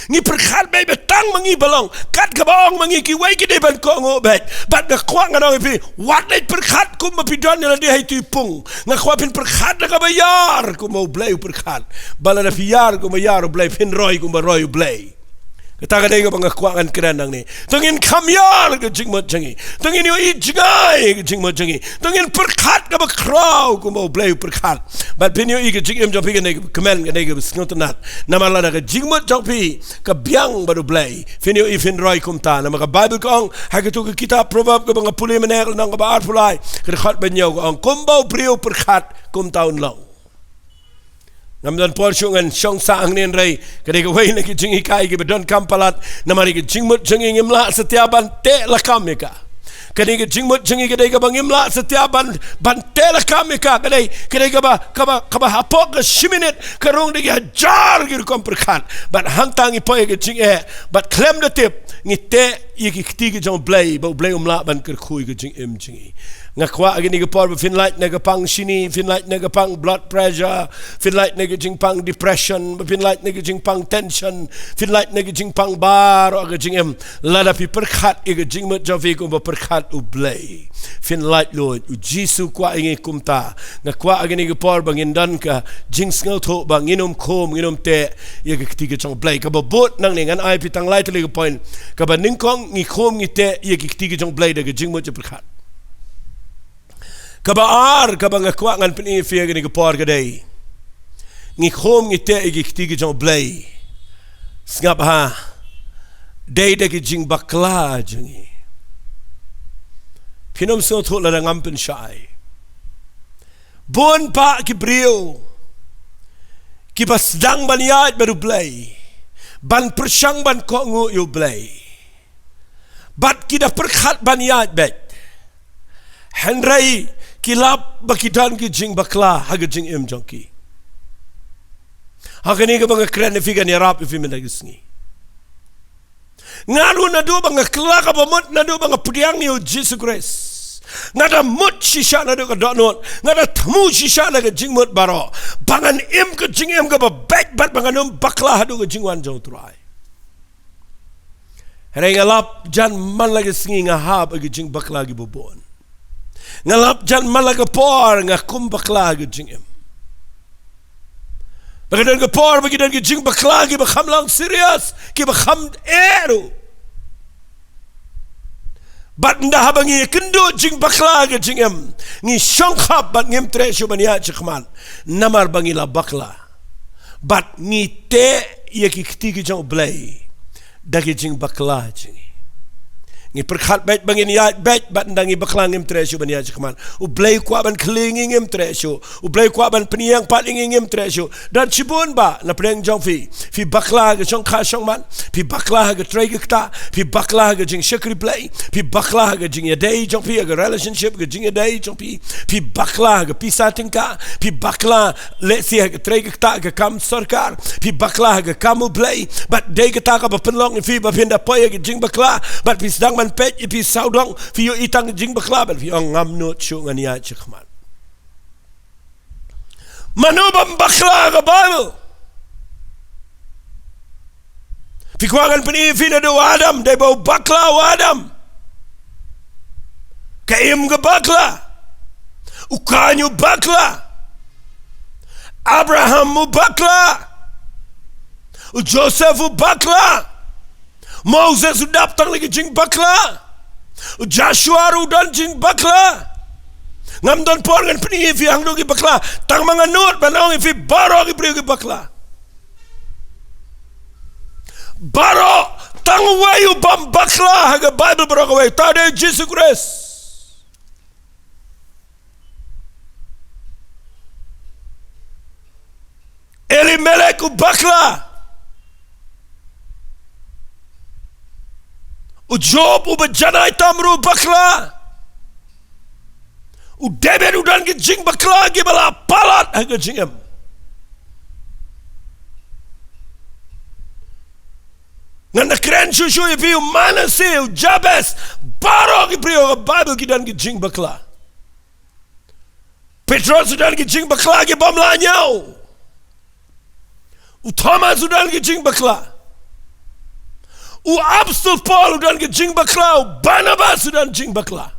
ni perkhat bet tang mangi balong kat ka bong mangi ki wei ki de ban ko ngo bet bat ga kwang ngano pi wat dei perkhat kum pi don la de hai tu pung nga kwa pin perkhat ka bayar kum mo Blei perkhat bala na piar kum bayar Blei pin roi kum roi Blei kata kadai ko bang kwangan keranang ni tungin kamyar ke jingmot jangi tungin yo ijgai ke jingmot jangi tungin perkhat ka ba kraw ko mo Blei perkhat bat pin yo ke jingem jopi ke ne kemen ke ne ke snotnat namala na ke jingmot jopi ka biang baru Blei fin yo ifin roi kum ta na maka Bible kong ha ke tu ke kitab proverb ke bang puli menel nang ka ba pulai ke khat ben yo ang kumbo priu perkhat kum taun long namdan porsyungan syong saang nin ray kadai ka way na ki jing ikai ki bedon kampalat namari ki jingmut jing imla setiaban te lakam ka kadai ka jingmut jing kadai ka bang imla setiaban ban te lakam ka kadai ka ba hapok ka shiminit karong de hajar ki kom perkhat bat hangtang ipoy ki jing bat klem de tip ni te ki Kti Jong Blei ba Blei umla ban ker khui ki jing im jing ngakwa agini ke por fin light na pang sini fin light na pang blood pressure fin light na jing pang depression fin light na jing pang tension fin light na jing pang bar aga jing em lada pi perkhat e jing mat javi ko ba perkhat u Blei fin light Lord u Jisu kwa ingi kumta ngakwa agini ke por bangin dan ka jing sngal tho bang inom khom inom te ye Kti Jong Blei ka ba bot nang ningan ai pitang light le point ka ba ningkong ngi khom ngi te ye Kti Jong Blei da jing mat perkhat kabaar kabang akwa ngan pini fiya gani kapor kadai ngi khom ngi te igi Kti Jong Blei ngap ha dei de ki jing bakla jingi pinom so thot la ngam pen shai bon pa ki brio ki basdang baniat baru Blei ban persyang ban ko ngu yu Blei bat ki da perkhat baniat bet henrai kilap bakidan ki jing bakla haga jing im jongki haga ni ka bang kren fi gan yarap fi men dagisni ngalu na do bang kla ka bamot na do bang pudiang ni Jesus Christ ngada mut shisha na do ka donot ngada tmu shisha na ka jing mut baro bangan im ka jing im ka ba back bat banganum bakla hadu ka jing wan jong trai rengalap jan man lagi singi ngahab ka jing bakla gi bobon ngalap jan malaga por nga kum bakla ge jingem bagadan ge por bagadan ge jing bakla ge bakham lang serious ki bakham eru bat nda habangi kendo jing bakla ge jingem ni shongkhap bat ngem treshu bania chkhman namar bangi la bakla bat ni te ye ki Kti Jong Blei da ge jing bakla jingi ni perkhat bet bangin ya bet bat ndangi baklang ngem treshu bania chkhman u Blei kwa ban klinging ngem treshu u Blei kwa ban pniang paling ngem treshu dan chibun ba na preng jong fi bakla ge chong kha chong man fi bakla ge treg kta fi bakla ge jing shikri Blei fi bakla ge jing ya dei jong fi ge relationship ge jing ya dei jong fi bakla ge pisating ka fi bakla le si ge treg kta ge kam sarkar fi bakla ge kamu Blei bat dei kta ka ba penlong fi ba pinda poy ge jing bakla bat fi sedang pet ipi saudong fi yo itang jing baklaban fi ngam no chu ngania chkhman manu bam bakla ga Bible fi kwangan pini fi na do Adam de bo bakla Adam ka im ga bakla Ukanyu bakla. Abraham mu bakla. Joseph u bakla. Moses u daptang lagi jing bakla. Joshua u dan jing bakla. Ngam don por ngan pni fi hang do gi bakla. Tang mga nut banong fi baro gi pri gi bakla. Baro tang wayu bam bakla haga Bible bro way tade Jesus Christ. Elimelech u bakla. U Job u bejanai tamru bakla. U David u dan gi jing bakla gi bala palat haga jingem. Ngan na kren shushu ifi u Manasseh u Jabez baro gi priyo ga Bible gi dan gi jing bakla. Petrus u dan gi jing bakla gi bamla nyau. U Thomas u dan gi jing bakla. U Apostle Paul u dan gi jing bakla. U Barnabas u dan jing bakla.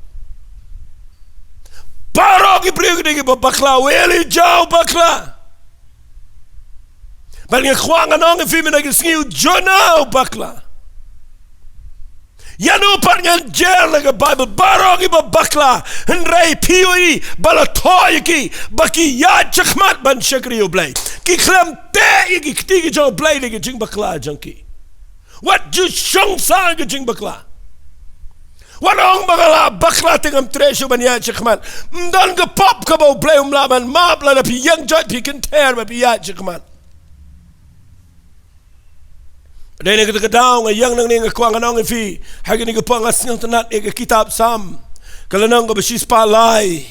Baro gi priyo gi bakla. U Elijah u bakla. Bal nga kwang anong ifi mi nagisngi u Jonah u bakla. Yanu par ngan jer laga Bible baro gi bakla. Henrei pioi balatoy ki baki ya chakmat ban shakri u Blei. Ki klam te ki Kti Jong Blei lagi jing bakla jangki. Wat ju shong sa gi jing bakla. Wanong bagala bakla tingam tresyo ban ya chakmat. Mdan ga pop ka ba Blei umlaban map la pi yang jot pi kenter ba pi ya chakmat. Dahil nagkakadaw nga yang nang nangakwa nga nang ifi hagi nagkapa nga singaw tanat ega kitab sam kalanang ka basis palay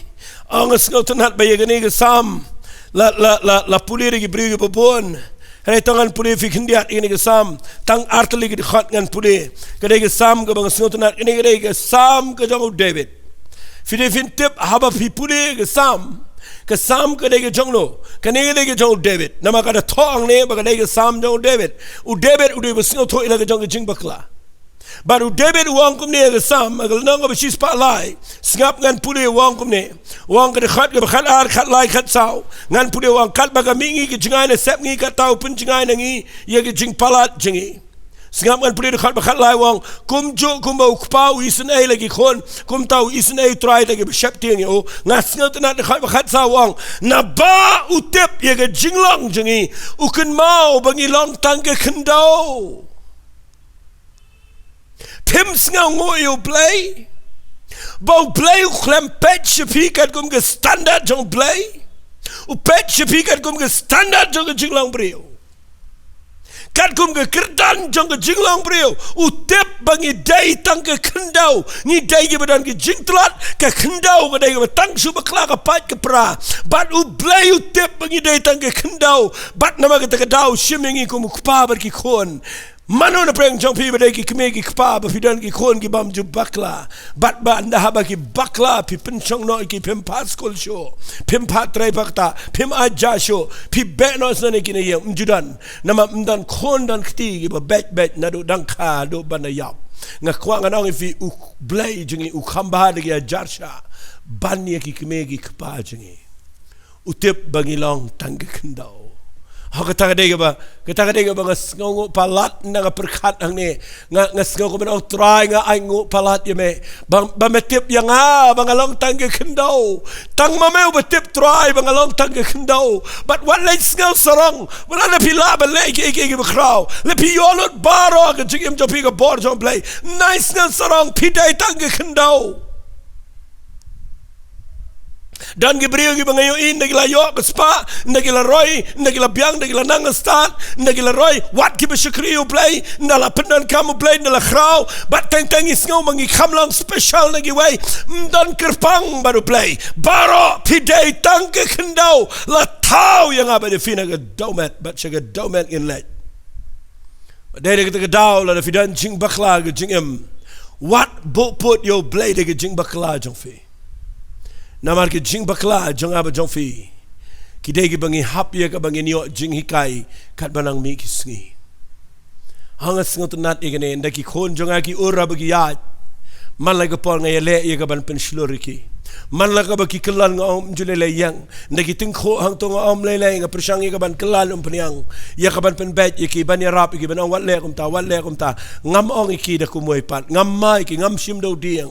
ang singaw tanat ba yaga nga sam la puli rigi brigi babon hanay tangan puli fi kindiat ega nga sam tang artali ka dikhat ngan puli kada ega sam ka bang singaw tanat ega sam ka jang David fide fintip haba fi puli ega sam Kasam kadege jonglo kanege jong David nama kada thong ne bagade sam jong David u David u de singo tho ila jong jing bakla baru David wang kum ne sam agal nang ba sis pa lai singap ngan pule wang kum ne wang kada khat ga khat ar khat lai khat sau ngan pule wang khat baga mingi ki jingai ne sep ngi ka tau pun jingai ngi ye ki jing palat jingi singap ngan pule khat ba khat lai wang kum jo kum ba ukpau isen ai lagi khon kum tau isen ai try lagi bishap ting o ngas ngat na khat ba khat sau wang na ba utep ye ga jinglong jingi uken mau bangi long tang ke khendau Pim sngaw ngoyo Blei Bau Blei u klem pet shapikat kum ke standard jong Blei u pet shapikat kum ke standard jong jinglang brio kat kum ke kerdan jong jinglang brio u tep bangi dai tang ke kendau ni dai ke badan ke jingtlat ke kendau ke dai ke tang su bakla ke pat ke pra bat u Blei u tep bangi dai tang ke kendau bat nama ke dau shimingi kum kupa bar ki khon Mano na preng jong pi badai ki kemegi kpa ba fidan ki khon ki bam ju bakla bat ba anda haba ki bakla pi penchong no ki pim paskol sho pim patrai bakta pim aja sho pi be no sane ki ne yem mjudan nama mdan khon dan kti ki ba bet na do dang kha do bana yap nga kwa nga nang fi u Blei jingi u khamba de ya jarsha ban ye ki kemegi kpa jingi utip bangilong tang kendau Kata dia ba ngasngo palat na nga perkhat ang ni ngasngo ko man try nga ay ngo palat yeme ba metip yang bangalong tangge kendau tang mameu betip try bangalong tangge kendau but what let's go sarong wala na pila ba leki iki bakraw le piyolot baro ka jigim jo piga bor jo Blei nice nga sarong pidai tangge kendau dan gibriyo gi bangayo in nagila yo spa nagila roy nagila biang nagila nangastat nagila roy wat ki bashakriyo Blei nala pendan kamu Blei nala khrau bat tang isngaw mangi khamlang special nagi way dan kerpang baru Blei baro pidai tang ke kendau la tau yang aba de fina ga domet bat shaga domet in let dai de dau la fidan jing bakla ga jingem wat bo put yo Blei de jing bakla jong fi namar ke jing bakla jong aba jong fi ki degi bangi hap ye ka bangi nyo jing hikai kat banang mi kisngi hangas ngot nat igene ndaki khon jong aki ura bagi yat man la ga pol nga ye le ye ka ban pen shloriki man la ka ba ki kelan ngom julele yang ndaki ting kho hang to ngom lele nga persang ka ban kelan peniang ya ka ban pen bet ki ban ya rap ki ban wat le kum ta ngam ong ki da kumoi pat ngam mai ki ngam sim do diang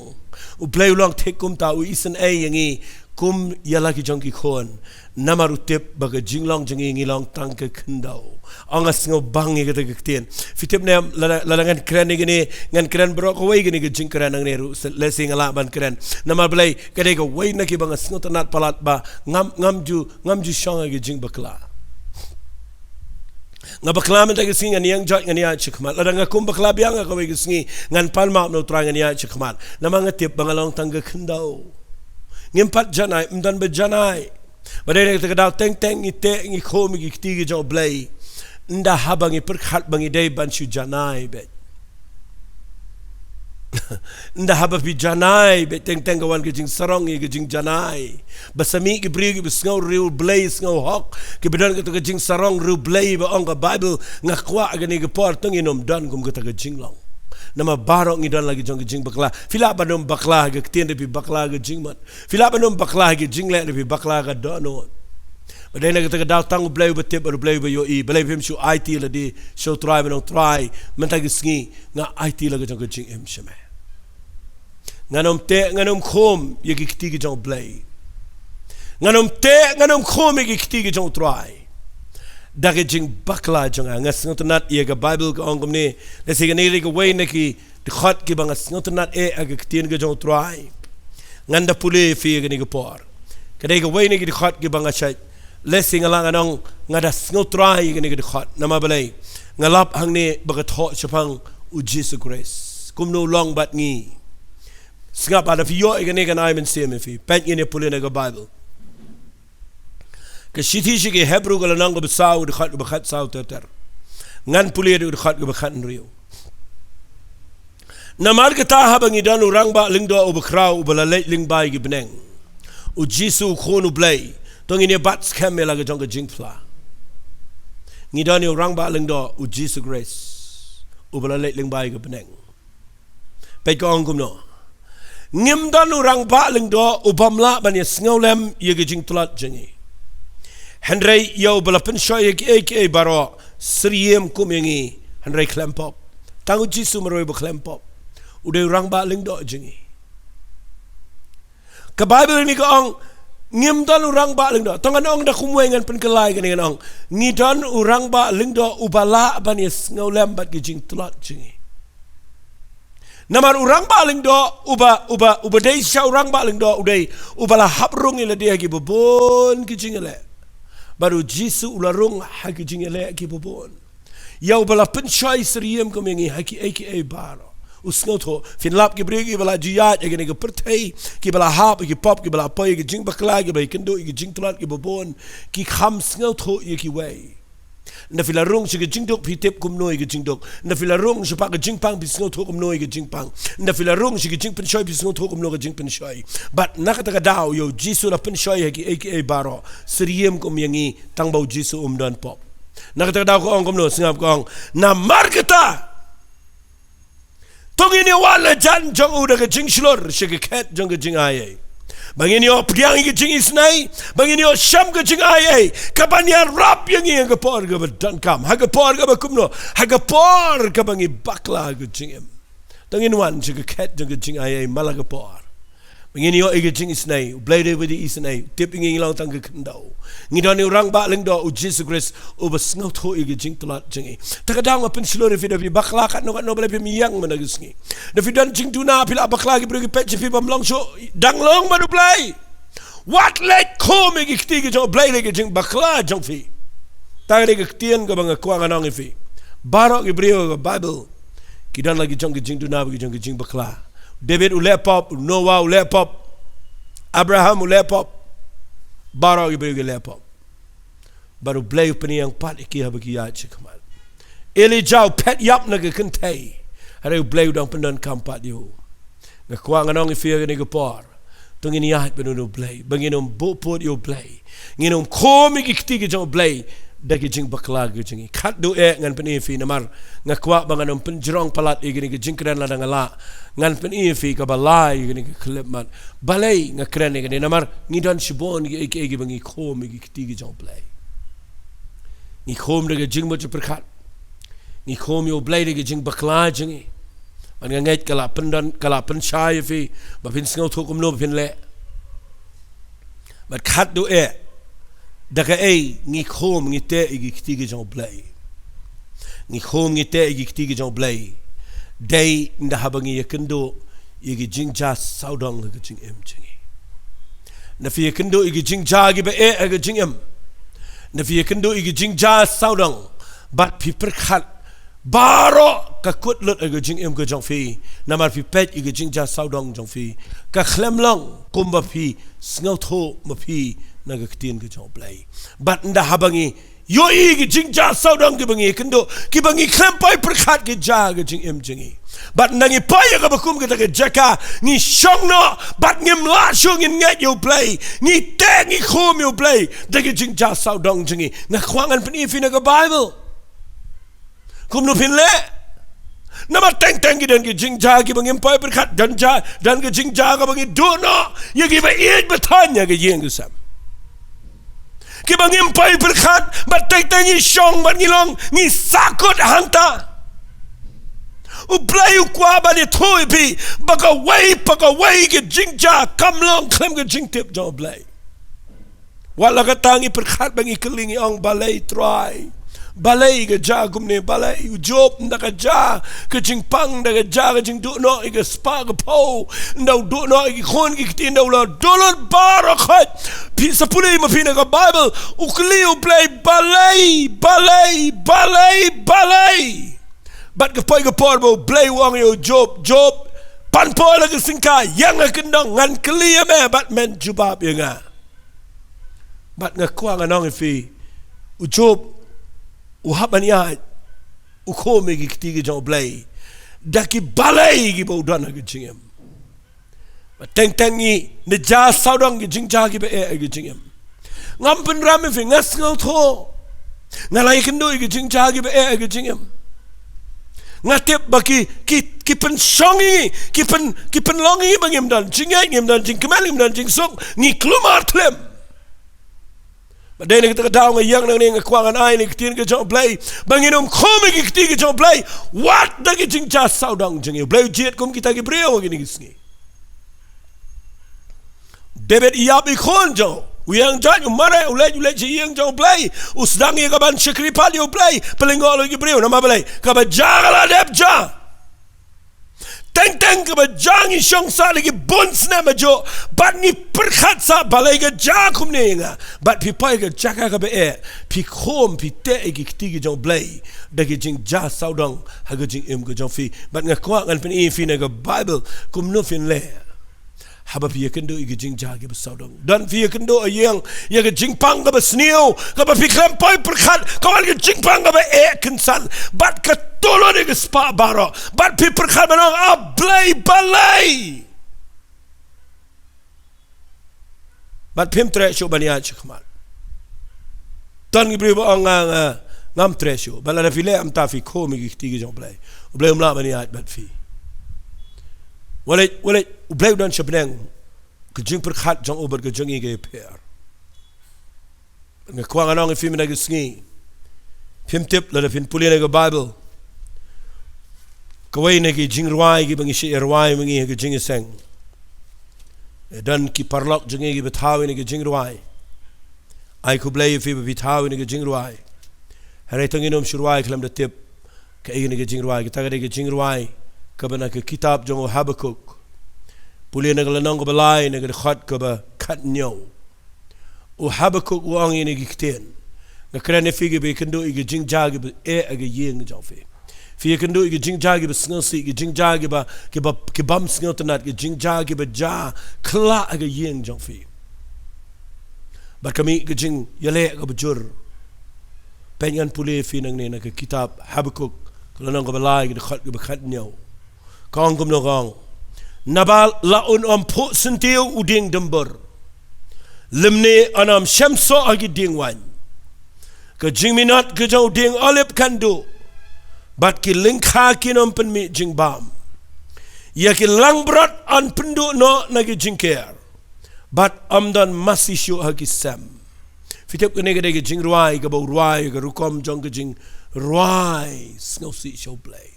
u Blei ulang tek kum ta u isen yangi kum yala ki jong ki khon namaru tip baga jinglong jangi ngilong tang ke kendau angas ngo bangi ke tegtien fitip ne lalangan keren ni ngan keren bro ko wei gini ke jing keren nang neru lesing ala ban keren nama Blei kade ko wei na ki bangas ngo tanat palat ba ngam ju shong ke jing bakla ngabakla men tagi singa niang jot ngania chikmat ladang kum bakla biang ko wei singi ngan palma no trang ngania chikmat nama ngatip bangalong tang ke kendau ngimpat janai mdan be janai badai nak terkadau teng ngi kho mi Kti Jong Blei nda habangi perkhat bangi dai bansu janai bet nda haba pi janai bet teng kawan ke jing sarong ke jing janai basami ke bri ke besngau riu Blei ngau hok ke bedan ke jing sarong riu Blei ba ong ka Bible ngakwa agani ke por teng inom dan kum ke jing long nama barok ngi dan lagi jong jing bakla fila banom bakla ke tien de bakla ke jing mat fila banom bakla ke jing le de bakla ke dono badai na ke dau tang Blei betip Blei be yo Blei pem su IT la di so try no try mentagi sngi nga IT la ke jong jing em sheme nganom khom ye ki Kti Jong Blei nganom khom ye ki Kti Jong try dage jing bakla jonga ngas ngotenat ye ga Bible ko ongom ni lesi ga niri ko wei neki de khat ki bangas ngotenat aga Kti Jong try nganda pule fi ga ni ko por kadai ga wei neki de khat ki bangas chat lesi ngalang anong ngada sngot try ga ni ga de khat nama Blei ngalap hang ni bagat ho chapang u Jesus grace kum no long bat ngi singap ada fi yo ga ni ga nai men se me fi pen ni pule na ga Bible ke siti shi ke Hebrew ga nang ga sau de khat sau ter ngan pule de khat ga khat riu namar ke ta habangi dan urang ba lingdo u bekrau u balalait ling bai gi beneng u jisu khonu Blei tong ini bat scam la ga jong ga jingpla ngi dan urang ba lingdo u jisu grace u balalait ling bai gi beneng pe ko ongum no ngim dan urang ba lingdo u bamla ban ye snolem ye ga jing tlat jingi Henry yo balapen shoy ek baro sriem kumengi Henry klempop tangu jisu meroi klempop udah orang ba lingdo jingi ke Bible ni ko ong ngim dan orang ba lingdo tongan ong da kumwe ngan pen kelai kan ong ngidon orang ba lingdo ubala ban yes ngolem bat jing tlat jingi namar orang ba lingdo uba dei sha orang ba lingdo udai ubala habrung ila dia gi bobon ki jingele baru jisu ularung haki jingele ki bobon yau bala penchai seriem ko mengi haki aka baro usngot ho finlap ki brigi bala jiyat ege ne pertai ki bala hap ki pop ki bala pai ki jing bakla ki bai kendo ki jing tlat ki bobon ki kham sngot ho ye ki wei na filarung si ki jing dok pitep kum noi ki jing dok na filarung si pa ki jing pang bi sngot ho kum noi ki jing pang na filarung si ki jing penchai bi sngot ho kum noi ki jing penchai but nakata daw yo jisu la penchai haki aka baro seriem kum yangi tangbau jisu dan pop nakata daw ko ong kum no singap ko ong na marketa tong ini wala jan jong udah ke jing shlor si ki ket jong ke jing aye bangini o priang ke jing isnai bangini o sham ke jing aye kabanya rap yang yang ke por ke dan kam ha ke por ke kumno ha ke por ke bangi bakla ke jing em tongin wan si ke ket jong ke jing aye mala ke por bangini o ke jing isnai Blei de with isnai tip ngi lang tang ke kendau ngidoni orang ba lengdo u Jesus Christ u besngot ho ke jing tlat jingi takadang pen slore fi de bakla kat no Blei pi miyang managisngi de fi dan jing tuna pila bakla ke bri pe fi bam long so dang long madu Blei wat Wat Khum ke Kti Jong Blei ke jing bakla jong fi tare ke tien ke bang kwang anong fi barok ke bri ke Bible kidan lagi jong ke jing tuna ke jing bakla David u lepop Noah u lepop Abraham u lepop barok ke bri ke lepop baru Blei pani yang pat iki habaki ya chikmal Elijah pet yap na ke kentai hari Blei dang pendan kampat yo ngkwang anong fi ke ni ke por tong ini ya penunu Blei banginom bopot yo Blei nginom khom ki Kti Jong Blei dagi jing bakla gejing khat do ngan pen fi namar ngakwa bangan penjrong palat igini gejing kren la dangala ngan pen fi ka balai igini klep mat balai ngakren igini namar ngidan shibon igi bangi khom igi Kti Jong Blei ni khom dagi jing mo perkhat ni khom yo Blei dagi jing bakla jingi man ngait kala pendan kala pen chai fi ba pin sngo thukum no pin le mat khat do daga ngi khom ngi te igi Kti Jong Blei ngi khom ngi te igi Kti Jong Blei dai nda habangi yakendo igi jingja saudong igi jing em jingi na fi yakendo igi jingja gi ba igi jing em na fi yakendo igi jingja saudong bat pi perkhat baro ka kut lut igi jing em go jong fi namar fi pet igi jingja saudong jong fi ka khlemlong kumba fi sngo tho ma fi naga Kti Jong Blei bat nda habangi yo igi jingja saudang ki bangi kendo ki bangi klempai perkhat ki ja ga jing em jingi bat nangi pai ga bakum ka ga jaka ni shongno bat ngim la shong in ngat yo Blei ni te ni khom yo Blei daga jingja saudang jingi na khwangan pen fi na ga Bible kum no pin le nama teng ki dan ki jingja ki bangi pai perkhat dan ja dan ga jingja ga bangi do no ye ki ba it batanya ga yeng sam ki bangim pai perkhat batai tangi shong ban ngilong ni sakut hanta u Blei u kwa ba de thoi bi baka wei ki jingja kamlong klem ki jingtip Jong Blei wala ka tangi perkhat bangi kelingi ong balai try balai ga ja gumne balai u job ndaka ja ke jingpang ndaka ja ke jing du no ige spa ga po ndau du no ige khon ki Kti ndau la dollar barakat pi sapule ma pina ga Bible u kli u Blei balai bat ga pai ga porbo Blei wang yo job pan po la ga singka yang ga kendong ngan kli me bat men jubab yanga bat nga kwa nga nong fi u job u habania u khome gi Kti Jong Blei daki balai gi bo dana gi jingem teng tengi ne ja saudang gi jingja gi be gi jingem ngam pen ram fi ngas ngau tho ngalai kendo gi jingja gi be gi jingem ngatep baki ki pen songi ki pen longi bangem dan jingai ngem dan jing kemal dan jing sok ngi klumar tlem Badai kita ketahui yang nang ni kekuangan ai ni Kti Jong Blei bangin khome ki Kti Jong Blei wat dagi jingja saudang jingi Blei jet kum kita ki breu gini gisngi David iap ikon jo uyang jan umare ulej yang Jong Blei usdang ye kaban shikri pal yo Blei pelingol ki breu nama Blei kaba jagala debja teng ke bajangi shong sa lagi bons na majo bat ni perkhat sa balai ga jakum ne nga bat pi pai ga jaka ka be pi khom pi te gi Kti Jong Blei dagi jing ja saudang ha ga jing em ga jong fi bat nga kwa ngan pen fi na ga Bible kum no fin le haba pi kendo igi jing ja ga saudang dan fi kendo yang ya ga jing pang ga sneu ga pi klem pai perkhat ka ga jing pang ga kensan bat ka tolo de spa baro bat pi perkhat manong a Blei balai bat pim tre sho bania chkhmal tan gi bribo anga ngam tre sho bala fi le am ta fi khom gi Kti Jong Blei Blei umla bania bat fi wale Blei dan shabneng ke jing perkhat jong ober ke jongi ge per nga kwa nganong fi mina ge sngi pim tip la fin pulina ge Bible kawai na ki jing ruai ki bangi shi ruai mangi ki jing seng dan ki parlak jingi ki betawi ni ki jing ruai ai ku Blei fi betawi ni ki jing ruai hare tanginom shruai klam da tip ka ni ki jing ruai ki tagade ki jing ruai ka bana ki kitab jong Habakuk pulina ga lanong ko balai na ga khat ka ba khat nyo u Habakuk wang ni ki kten na krane fi gi be kendo i ki jing jagi be aga yeng jong fi kendo i jing jagi ba sngo si i jing jagi ba ki bam sngo tanat i jing jagi ba ja kla aga yeng jong fi ba kami i jing yale ga bujur penyan pule fi nang ne na ka kitab Habakuk lanong ko balai ga khat nyo kong kum no kong nabal laun pu sentiu uding dembur lemne anam shamso agi ding wan ke jing minat ke jong ding olip kandu bat ki lingkha kinom pen mi jing bam ya ki langbrat an pendu no nagi jing care bat amdan masih syu hagi sam fitep kene ke jing ruai ke bau ruai ke rukom jong ke jing ruai sngosi show Blei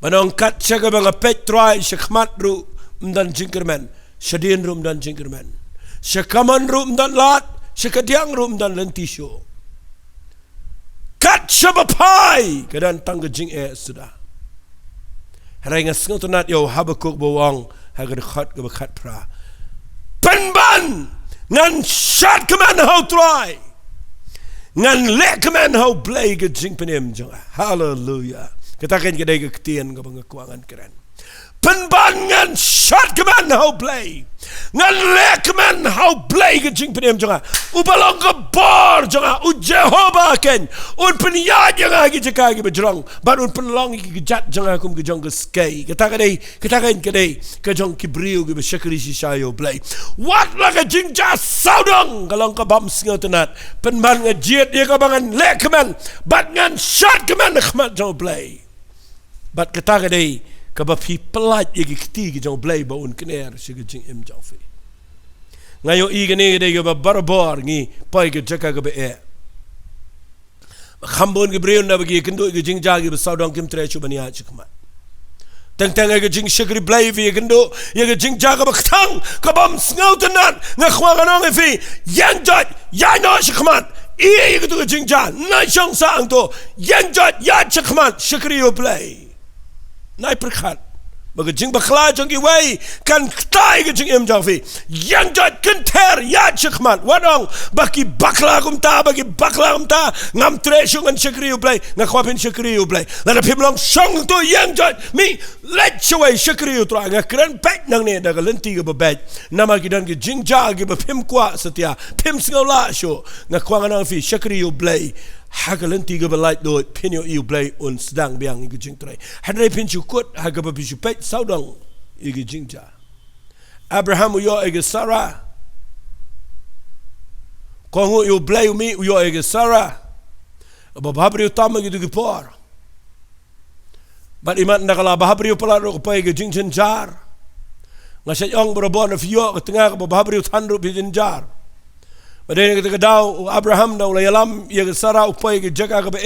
manong kat chaga banga pet try shakmat ru mdan jingkerman shadin ru mdan jingkerman shakaman ru mdan lat shakadiang ru mdan lentisho kat shabapai kedan tangga jing sudah harenga sngotonat yo habakuk bawang hagar khat ke khat pra penban ngan shat keman how try ngan lek keman how Blei ke jing penem jong hallelujah katakan kedai ke ketian ke pengakuangan keren penbangan syat keman hau Blei ngan lek keman hau Blei ke jing penem jonga ubalong ke bar jonga u Jehovah ken un penyat jonga ki jeka ki bejrong bar un penlong ki jat jonga kum ke jong ke skai katakan kedai ke jong ki briu ki besyakri si sayo Blei wat la ke jing ja saudong kalong ke bam singo tenat penban ngejiet dia ke bangan lek keman bat ngan syat keman khmat jong Blei bat kata kadai kabapi pelat ye kti jong Blei baun kener sig jing im jaufi ngayo i gane kadai ke barbar ngi pai ke jaka ke be khambon ke breun na bagi kendo ke jing jagi be saudong kim tre chu bania chikmat tang ke jing shigri Blei vi kendo ye ke jing jaga ba khang kabam snau tenan nga khwanganong fi yang jat ya no chikmat i ke tu jing ja na chong sang to yang jat ya chikmat shigri yo Blei nai perkhat baga jing bakhla jong ki wei kan ktai ke jing im jafi yang jat kan ter ya chikmat wadong baki bakla kumta ngam tre shung an shakri Blei nga khwapin shakri Blei la phim long shong to yang jat mi let chwe shakri tra nga kran pek nang ne daga lenti ke babet nama ki dan ki jing ja ki ba phim kwa setia phim singola sho nga khwang fi shakri Blei hagalenti ke belait do pinyo iu Blei un sedang biang ke jing tre hadai pin chukut hagaba bisu pet saudong ige jing ja Abraham yo ige Sarah kongu iu Blei mi yo ige Sarah bababri utama gitu ke por bat iman nakala bababri pala ro pa ige jing jar ngasay ong borobon of yo ke tengah bababri utanru bi jar Badai kita kedau Abraham dah ulai alam ia ke Sarah upai ke jaga ke be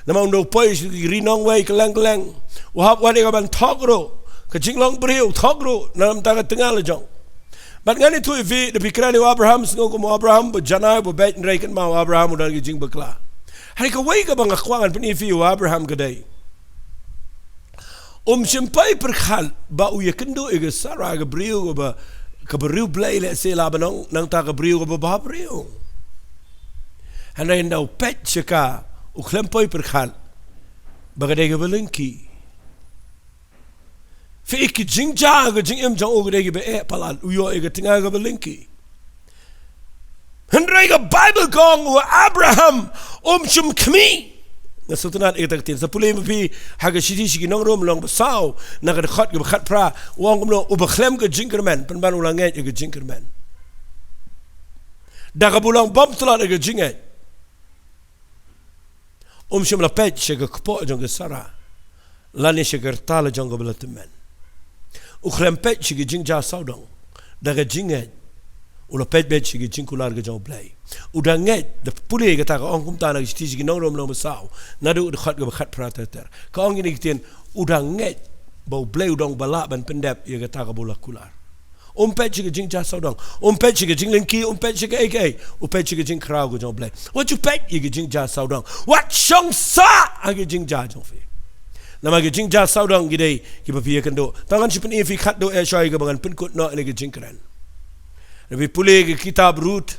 nama undo upai rinong wei keleng wahap wadi ke ban thokro ke jinglong beriu thokro dalam tengah tengah lejong bat ngani tu vi de pikiran Abraham sengo ko Abraham bejana bo bet nreikan mau Abraham udah ke jing bekla hari ke wei ke bang akwangan peni vi Abraham kedai simpai perkhal ba uye kendo ke Sarah ke beriu ke kaberiu Blei le se la banong nang ta kaberiu ko babariu hanai ndau pet cheka u klempoi perkhan bagade ke belinki fi ik jing ja ke jing im jong o ge be palan u yo ge tinga ke belinki handrai ke Bible gong u Abraham chum kmi na sultanat ek taktin sa pulay mapi haga shiti shiki nong rom long basaw na ka khat ke khat pra wong kumno u bakhlem ke jinkerman penban ulang ngai ke jinkerman daga bulang bom tlat ke jingai shim la pet shika kpo jong ke Sarah lani shikar tala jong ke belatmen u khlem pet shiki jingja saudong daga jingai ulo pet bet shiki jingkular ke jong Blei udah nget de pulih kata ka ong kumta na sti sigi nong rom nong besau nadu de khat ke khat prater ka ong ini kitien udah nget bau Blei udang balak ban pendep ye kata ka bola kular pet sigi jing ja saudong pet sigi jing lengki pet sigi ek pet sigi jing krau ke jong Blei what you pet ye jing ja saudong what shong sa age jing ja jong fi nama ke jing ja saudong gidei ki papi kendo tangan sipen ifi khat do e shoi ke bangan penkut no ini ke jing kran lebih pulih ke kitab Rut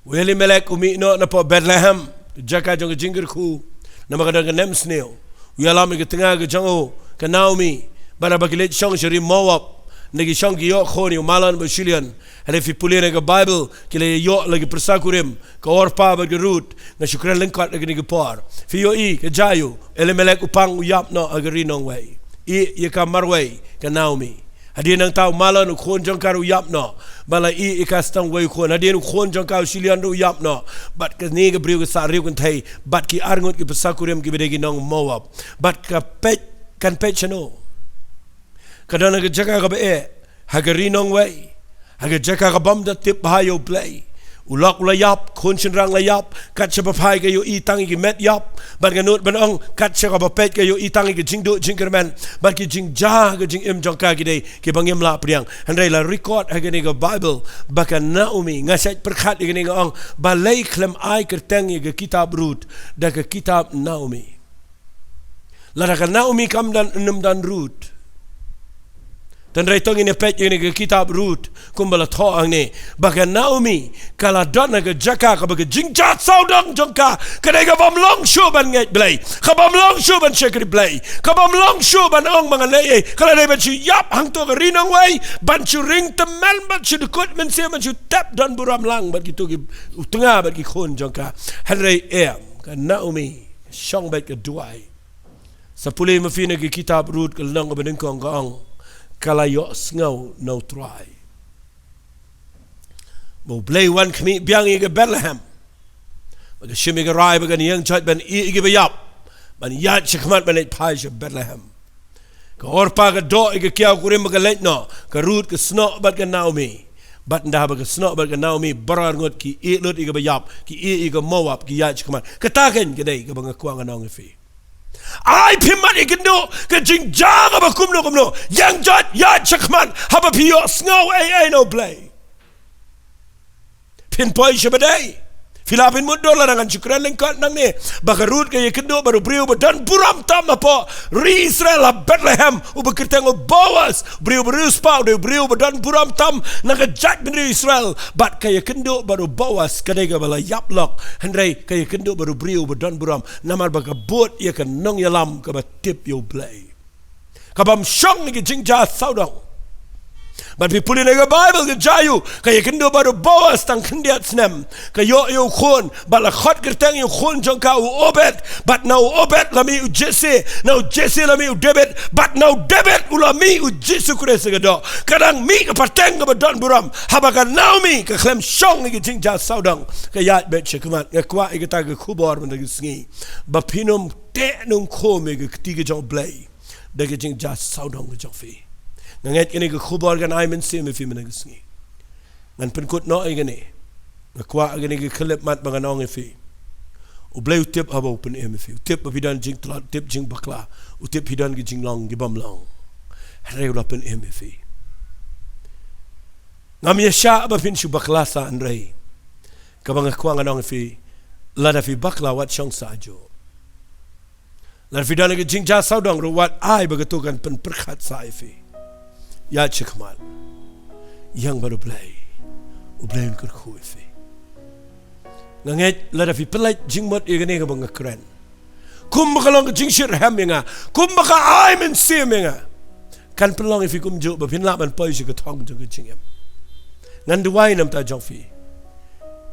Weli melek umi no na po Bethlehem jaka jong jingir ku nama kadang nem sneo wialam ke tengah ke jango ke Naomi bara bagilet shong shari Moab nagi shong ki yo khoni malan bashilian hele fi pulire ke Bible kile yo lagi persakurim ke Orpa ba ke Rut na syukran lengkat lagi ni ke por fi yo i ke jayu ele melek upang uyap no agari nong wei i ye ka marwei ke Naomi Hadian ang tao malan u khon jong karu yap no. Bala ikastang way khon. Hadian u khon jong karu silian ru yap no. Bat ka ni ga briu ka sa riu kan thai. Bat ki arngot ki pasakurem ki bedegi nong Moab. Bat ka pet kan pet chano. Kadana ga jaka ka be hagari nong way. Haga jaka ka bam da tip hayo Blei. Ulak layap, kunsin rang layap, kat siya papai kayo itangi ki met yap, bat ganut banong kat siya kapapet kayo itangi ki jingdo jingkerman, bat ki jingjah ka jing imjong ka gide ki bangim la priang. Handai la record hagani ka Bible, baka Naomi ngasat perkat hagani ka ang balay klem ay kertengi ka kitab Ruth, da ka kitab Naomi. Lara ka Naomi kam dan dan Ruth. Dan raitong ini pet ini ke kitab Ruth kumbala thoang ni baka Naomi kala dona ke jaka ka baka jingjat saudang jongka kadai ka bam long show ban ngai Blei ka bam long show ban shekri Blei ka bam long show ban ong mga lei kala dai ban chu yap hang to ka rinang wai ban chu ring temel ban chu dekut men se ban chu tap dan buram lang ban gitu ki tengah ban ki khon jongka hanrei ka Naomi shong bat ka duai sapule mafina ke kitab Ruth ka lang ka benengkong ka ong kalayo ngau no try. Mo Blei wan kami biang i ke Bethlehem. Baga shimi ke rai baga niyang chat ban i ke bayap. Ban yat shikmat ban it pai she Bethlehem. Ka orpa ke do i ke kiaw kurim baga let no. Ka Ruth ke snok bat ke Naomi. Bat ndah baga snok bat ke Naomi barar ngot ki i lut i ke bayap. Ki i ke Moab ki yat shikmat. Kataken ke day ke banga kuang anong ifi. Ay pimat ikendo ke jingjang aba kumno yang jat ya chakman haba piyo sngaw ay no Blei pin poi shabadai Filapin mo dola dengan syukuran lengkap nang ni bakarut kaya kendo baru beriu dan buram tam apa ri Israel Bethlehem ubekerteng bawas beriu spau beriu dan buram tam nang kejat beri Israel bat kaya kendo baru bawas kadai ka bala yaplok hendrai kaya kendo baru beriu dan buram namar bakabot ia kan nong yalam ka batip yo Blei kabam syong ni jingja saudang. But we put in the Bible ke jayu kaya kendo baru bawas tang kendiat snem kayo yo khon bala khot kerteng yo khon jongka u obet but now obet lami u Jesse now Jesse lami u David but now David ulami u Jesu Christ gado kadang mi ke parteng ke badan buram habakan Naomi ke klem syong ke jingja saudang kaya bet chekmat ngakwa ikata ke khubor mendag sngi bapinum te nung khome ke Kti Jong Blei de ke jingja saudang ke jofi nganget kini ke khubor kan ay men sim fi menagas ngi ngan penkut no ay gani ngakwa gani ke klip mat mga nong fi u Blei tip haba open em fi tip bidan jing tlat tip jing bakla u tip hidan gi jing long gi bam long hare open em fi ngam ya sha ba fin shu bakla sa anrei ka bang ngakwa nong fi lada fi bakla wat chong sa jo lada fi dan gi jing ja saudang ro wat ai bagatukan pen perkhat sa fi ya chikmal yang baru Blei u Blei kur khuifi nganget lada fi pelai jingmot igane ka bang kren kum bakalong jing shir ham nga kum baka ai men sim nga kan pelong fi kum jo ba pin la ban poi shi ka thong jo ka jingem ngan duai nam ta jong fi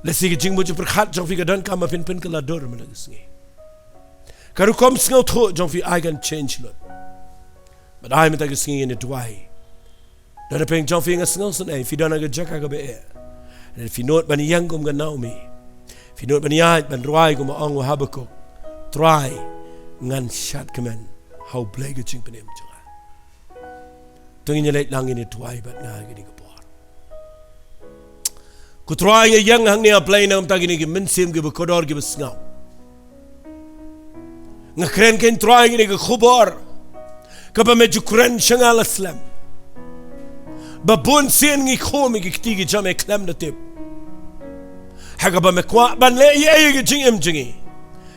le si jingmot jo perkhat jong fi ka dan kam pin ka la dor men ngi karu kom sngo tho jong fi I can change lot but I met ka singi in duai dan apa yang jauh fingas ngausan ay fidana ka jaka ka be dan finot ban yang kum ka Naomi finot ban yat ban ruai kum ang Habakuk try ngan shat kemen how Blei ka jing penem jaka tungin nyelait lang ini tuai bat nga gini ka por ku try yang hang ni Blei nam ta gini ki mensim ki bekodor ki besngau ngakren ken try gini ka khubor ka ba meju kren shangal aslam babon sen ngi khomi ki Kti Jong e klem na tip haga ba me kwa ban le ye ge jing em jingi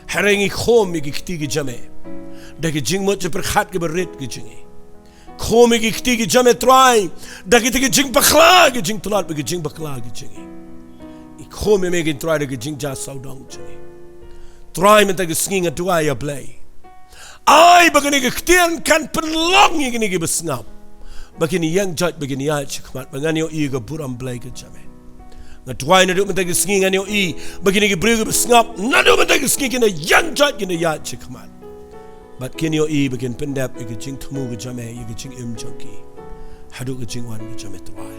harengi khomi ki Kti Jong da ge jing mo je per khat ge berit ge jingi khomi ki Kti Jong e try da ge jing bakla ge jing tulat ge jing bakla ge jingi I khomi me ge try ge jing ja saudang jingi try me ta ge skinga duai ya Blei ai bagani ge ktien kan penlong ge ni ge besngap begini yang jat begini ya chikmat bangani i ga buram Blei ga jame ngatwai na do mentag skinga ni i begini ge brug besngap na do mentag skinga na yang jat gina ya chikmat bat kini i begin pendap ge jing tmu ga jame ge jing im junki Haduk ke jingwan ke jam etrai.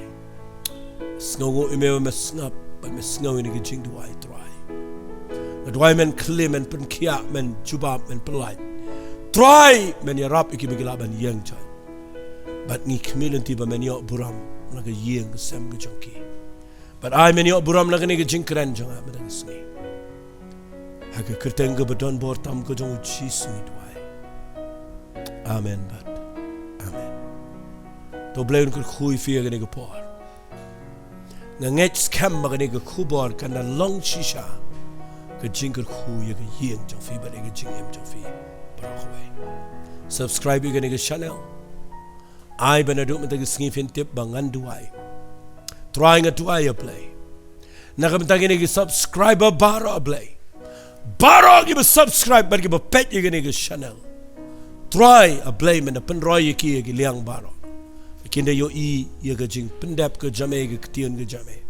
Sngongo imewa mesngap, but mesngau ini ke jing duai trai. Duai men klim men penkia men jubab men pelai. Try men yarap iki begilaban yang jai. But ni kemilan tiba men yok buram naga yang ke sem ke jongki. But I men yok buram naga ni ke jing keren jang amat naga sengi. Haga kerteng ke bedon bortam ke jong uci sengi duai. Amen but amen. To Blei unker khui fia ke ni ke por. Nganget scam maga ni ke kubor kana long shisha. Ke jing ke khui ke yang jang fi but ke jing em jang fi. Subscribe ke ni ke channel. I benaduk mentagi sengi fin tip bangan duai. Trying a duai a Blei. Naga mentagi ni ke subscriber baro a Blei. Baro ke subscribe bar ke pet ke ni ke channel. Try a Blei men penroy ki ke liang baro. Kinda yo I ye ke jing pendap ke jame ke ktian ke jame.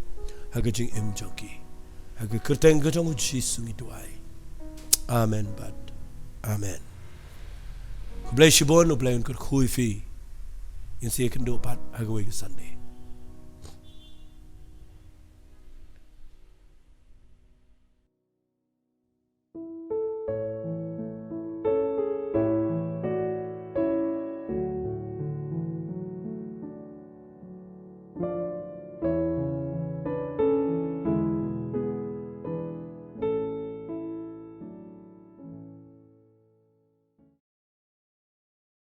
Ha ke jing em joki. Ha ke kerteng ke jong uji sungi duai. Amen bad. Amen. Blei shibon Blei unker khui fi. In siya kendo pat agawi ke Sunday.